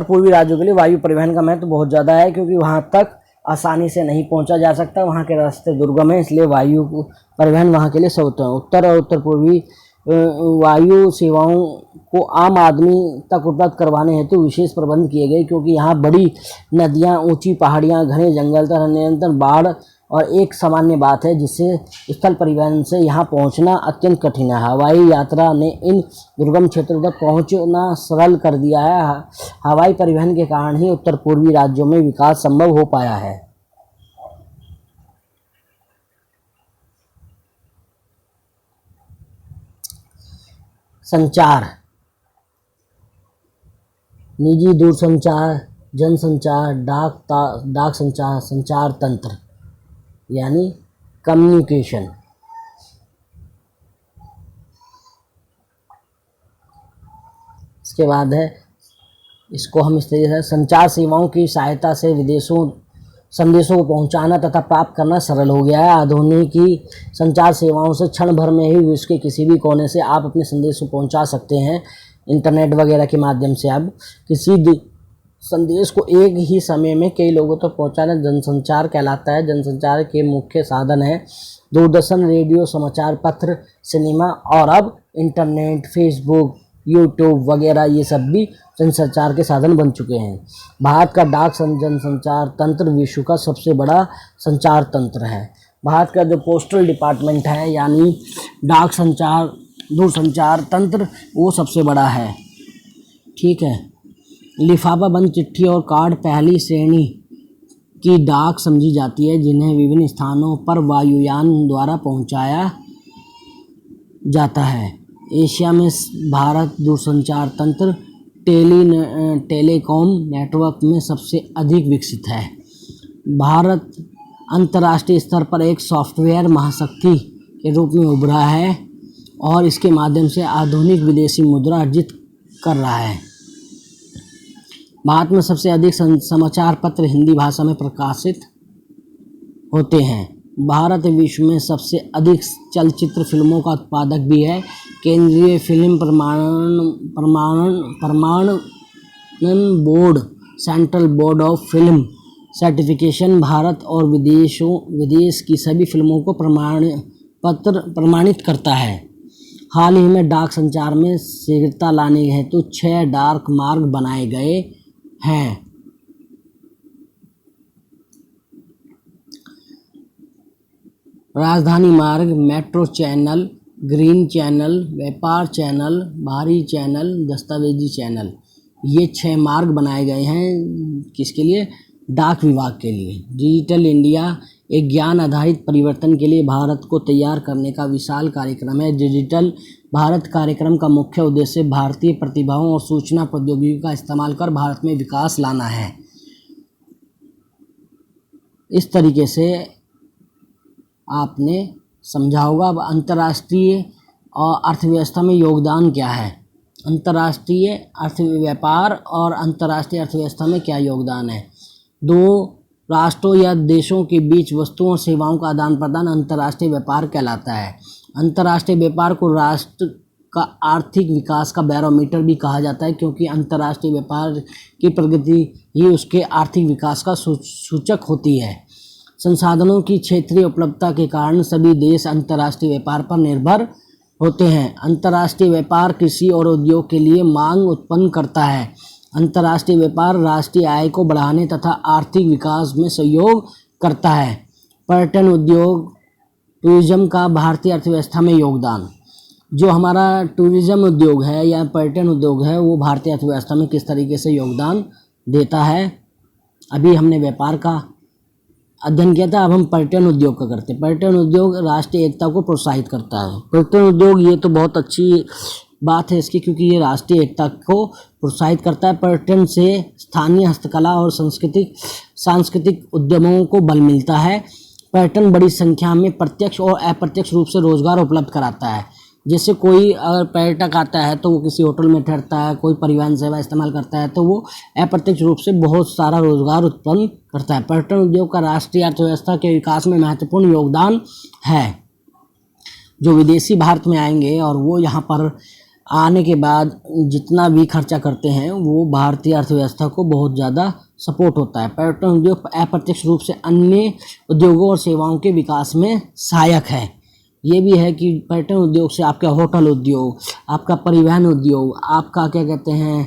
Speaker 1: पूर्वी राज्यों के लिए वायु परिवहन का महत्व बहुत ज़्यादा है, क्योंकि वहाँ तक आसानी से नहीं पहुँचा जा सकता, वहाँ के रास्ते दुर्गम है, इसलिए वायु परिवहन वहाँ के लिए सर्वोत्तम है। उत्तर और उत्तर पूर्वी वायु सेवाओं को आम आदमी तक उपलब्ध करवाने हेतु विशेष प्रबंध किए गए, क्योंकि यहाँ बड़ी नदियाँ, ऊंची पहाड़ियाँ, घने जंगल तथा निरंतर बाढ़ और एक सामान्य बात है जिससे स्थल परिवहन से यहाँ पहुँचना अत्यंत कठिन है। हवाई यात्रा ने इन दुर्गम क्षेत्रों तक पहुँचना सरल कर दिया है। हवाई परिवहन के कारण ही उत्तर पूर्वी राज्यों में विकास संभव हो पाया है। संचार, निजी दूरसंचार, जनसंचार, डाक संचार, संचार तंत्र यानी कम्युनिकेशन। इसके बाद है इसको हम इस तरीके से संचार सेवाओं की सहायता से संदेशों को पहुंचाना तथा प्राप्त करना सरल हो गया है। आधुनिक संचार सेवाओं से क्षण भर में ही विश्व के किसी भी कोने से आप अपने संदेश को पहुंचा सकते हैं। इंटरनेट वगैरह के माध्यम से आप किसी संदेश को एक ही समय में कई लोगों तक पहुंचाना जनसंचार कहलाता है। जनसंचार के मुख्य साधन है दूरदर्शन, रेडियो, समाचार पत्र, सिनेमा और अब इंटरनेट, फेसबुक, यूट्यूब वगैरह ये सब भी जनसंचार के साधन बन चुके हैं। भारत का डाक जनसंचार तंत्र विश्व का सबसे बड़ा संचार तंत्र है। भारत का जो पोस्टल डिपार्टमेंट है यानी डाक संचार दूरसंचार तंत्र वो सबसे बड़ा है। ठीक है, लिफाफा बंद चिट्ठी और कार्ड पहली श्रेणी की डाक समझी जाती है, जिन्हें विभिन्न स्थानों पर वायुयान द्वारा पहुंचाया जाता है। एशिया में भारत दूरसंचार तंत्र टेलीकॉम नेटवर्क में सबसे अधिक विकसित है। भारत अंतर्राष्ट्रीय स्तर पर एक सॉफ्टवेयर महाशक्ति के रूप में उभरा है और इसके माध्यम से आधुनिक विदेशी मुद्रा अर्जित कर रहा है। भारत में सबसे अधिक समाचार पत्र हिंदी भाषा में प्रकाशित होते हैं। भारत विश्व में सबसे अधिक चलचित्र फिल्मों का उत्पादक भी है। केंद्रीय फिल्म प्रमाणन board, central board of film certification Bharat और विदेश की सभी फिल्मों को प्रमाणित करता है। हाल ही में डाक संचार में शीघ्रता लाने हेतु 6 डाक मार्ग बनाए गए हैं। राजधानी मार्ग, मेट्रो चैनल, ग्रीन चैनल, व्यापार चैनल, बाहरी चैनल, दस्तावेजी चैनल, ये 6 मार्ग बनाए गए हैं किसके लिए? डाक विभाग के लिए। डिजिटल इंडिया एक ज्ञान आधारित परिवर्तन के लिए भारत को तैयार करने का विशाल कार्यक्रम है। डिजिटल भारत कार्यक्रम का मुख्य उद्देश्य भारतीय प्रतिभाओं और सूचना प्रौद्योगिकी का इस्तेमाल कर भारत में विकास लाना है। इस तरीके से आपने समझा होगा। अब अंतर्राष्ट्रीय और अर्थव्यवस्था में योगदान क्या है? अंतर्राष्ट्रीय व्यापार और अंतर्राष्ट्रीय अर्थव्यवस्था में क्या योगदान है? दो राष्ट्रों या देशों के बीच वस्तुओं और सेवाओं का आदान प्रदान अंतर्राष्ट्रीय व्यापार कहलाता है। अंतर्राष्ट्रीय व्यापार को राष्ट्र का आर्थिक विकास का बैरोमीटर भी कहा जाता है, क्योंकि अंतर्राष्ट्रीय व्यापार की प्रगति ही उसके आर्थिक विकास का सूचक होती है। संसाधनों की क्षेत्रीय उपलब्धता के कारण सभी देश अंतर्राष्ट्रीय व्यापार पर निर्भर होते हैं। अंतर्राष्ट्रीय व्यापार कृषि और उद्योग के लिए मांग उत्पन्न करता है। अंतर्राष्ट्रीय व्यापार राष्ट्रीय आय को बढ़ाने तथा आर्थिक विकास में सहयोग करता है। पर्यटन उद्योग, टूरिज्म का भारतीय अर्थव्यवस्था में योगदान। जो हमारा टूरिज्म उद्योग है या पर्यटन उद्योग है, वो भारतीय अर्थव्यवस्था में किस तरीके से योगदान देता है? अभी हमने व्यापार का अध्ययन किया था, अब हम पर्यटन उद्योग का करते हैं। पर्यटन उद्योग राष्ट्रीय एकता को प्रोत्साहित करता है। पर्यटन उद्योग ये तो बहुत अच्छी बात है इसकी, क्योंकि ये राष्ट्रीय एकता को प्रोत्साहित करता है। पर्यटन से स्थानीय हस्तकला और सांस्कृतिक उद्यमों को बल मिलता है। पर्यटन बड़ी संख्या में प्रत्यक्ष और अप्रत्यक्ष रूप से रोजगार उपलब्ध कराता है। जैसे कोई अगर पर्यटक आता है तो वो किसी होटल में ठहरता है, कोई परिवहन सेवा इस्तेमाल करता है, तो वो अप्रत्यक्ष रूप से बहुत सारा रोजगार उत्पन्न करता है। पर्यटन उद्योग का राष्ट्रीय अर्थव्यवस्था के विकास में महत्वपूर्ण योगदान है। जो विदेशी भारत में आएंगे और वो यहाँ पर आने के बाद जितना भी खर्चा करते हैं वो भारतीय अर्थव्यवस्था को बहुत ज़्यादा सपोर्ट होता है। पर्यटन उद्योग अप्रत्यक्ष रूप से अन्य उद्योगों और सेवाओं के विकास में सहायक है। ये भी है कि पर्यटन उद्योग से आपका होटल उद्योग, आपका परिवहन उद्योग, आपका क्या कहते हैं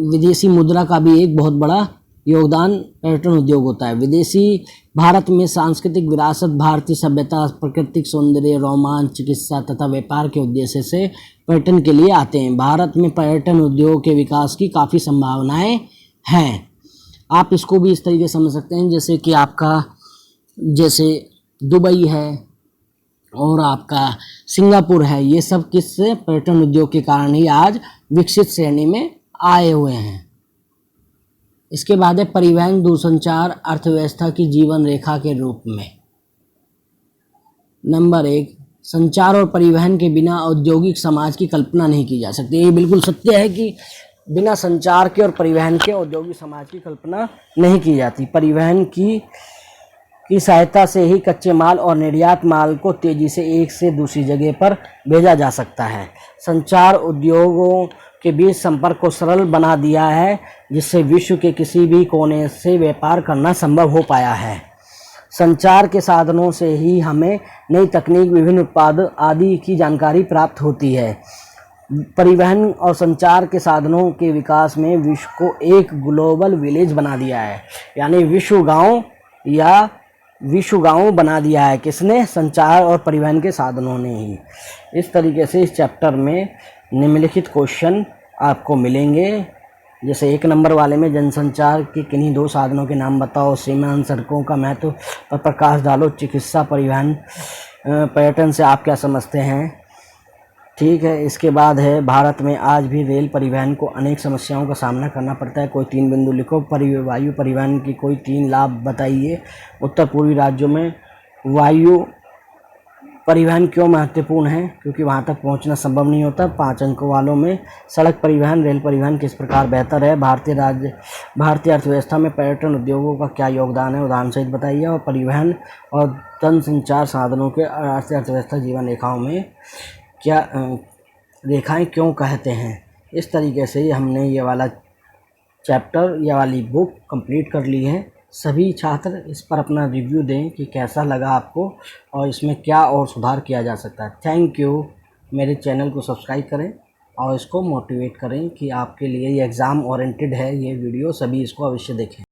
Speaker 1: विदेशी मुद्रा का भी एक बहुत बड़ा योगदान पर्यटन उद्योग होता है। विदेशी भारत में सांस्कृतिक विरासत, भारतीय सभ्यता, प्राकृतिक सौंदर्य, रोमांच, चिकित्सा तथा व्यापार के उद्देश्य से पर्यटन के लिए आते हैं। भारत में पर्यटन उद्योग के विकास की काफ़ी संभावनाएं हैं। आप इसको भी इस तरीके से समझ सकते हैं जैसे कि आपका जैसे दुबई है और आपका सिंगापुर है, ये सब किस पर्यटन उद्योग के कारण ही आज विकसित श्रेणी में आए हुए हैं। इसके बाद है परिवहन दूरसंचार अर्थव्यवस्था की जीवन रेखा के रूप में। नंबर 1, संचार और परिवहन के बिना औद्योगिक समाज की कल्पना नहीं की जा सकती। ये बिल्कुल सत्य है कि बिना संचार के और परिवहन के औद्योगिक समाज की कल्पना नहीं की जाती। परिवहन की सहायता से ही कच्चे माल और निर्यात माल को तेजी से एक से दूसरी जगह पर भेजा जा सकता है। संचार उद्योगों के बीच संपर्क को सरल बना दिया है, जिससे विश्व के किसी भी कोने से व्यापार करना संभव हो पाया है। संचार के साधनों से ही हमें नई तकनीक, विभिन्न उत्पाद आदि की जानकारी प्राप्त होती है। परिवहन और संचार के साधनों के विकास में विश्व को एक ग्लोबल विलेज बना दिया है, यानी विश्व गांव बना दिया है। किसने? संचार और परिवहन के साधनों ने ही। इस तरीके से इस चैप्टर में निम्नलिखित क्वेश्चन आपको मिलेंगे। जैसे 1 नंबर वाले में जनसंचार के किन्हीं 2 साधनों के नाम बताओ, सीमांत सड़कों का महत्व पर प्रकाश डालो, चिकित्सा, परिवहन, पर्यटन से आप क्या समझते हैं। ठीक है। इसके बाद है भारत में आज भी रेल परिवहन को अनेक समस्याओं का सामना करना पड़ता है। कोई 3 बिंदु लिखो। वायु परिवहन की कोई 3 लाभ बताइए। उत्तर पूर्वी राज्यों में वायु परिवहन क्यों महत्वपूर्ण है? क्योंकि वहां तक पहुंचना संभव नहीं होता। 5 अंकों वालों में सड़क परिवहन, रेल परिवहन किस प्रकार बेहतर है? भारतीय अर्थव्यवस्था में पर्यटन उद्योगों का क्या योगदान है? उदाहरण सहित बताइए। और परिवहन और जनसंचार साधनों के राष्ट्रीय अर्थव्यवस्था जीवन रेखाओं में क्या रेखाएं क्यों कहते हैं? इस तरीके से हमने ये वाला चैप्टर, ये वाली बुक कंप्लीट कर ली है। सभी छात्र इस पर अपना रिव्यू दें कि कैसा लगा आपको और इसमें क्या और सुधार किया जा सकता है। Thank you. मेरे चैनल को सब्सक्राइब करें और इसको मोटिवेट करें कि आपके लिए ये एग्ज़ाम ओरिएंटेड है ये वीडियो, सभी इसको अवश्य देखें।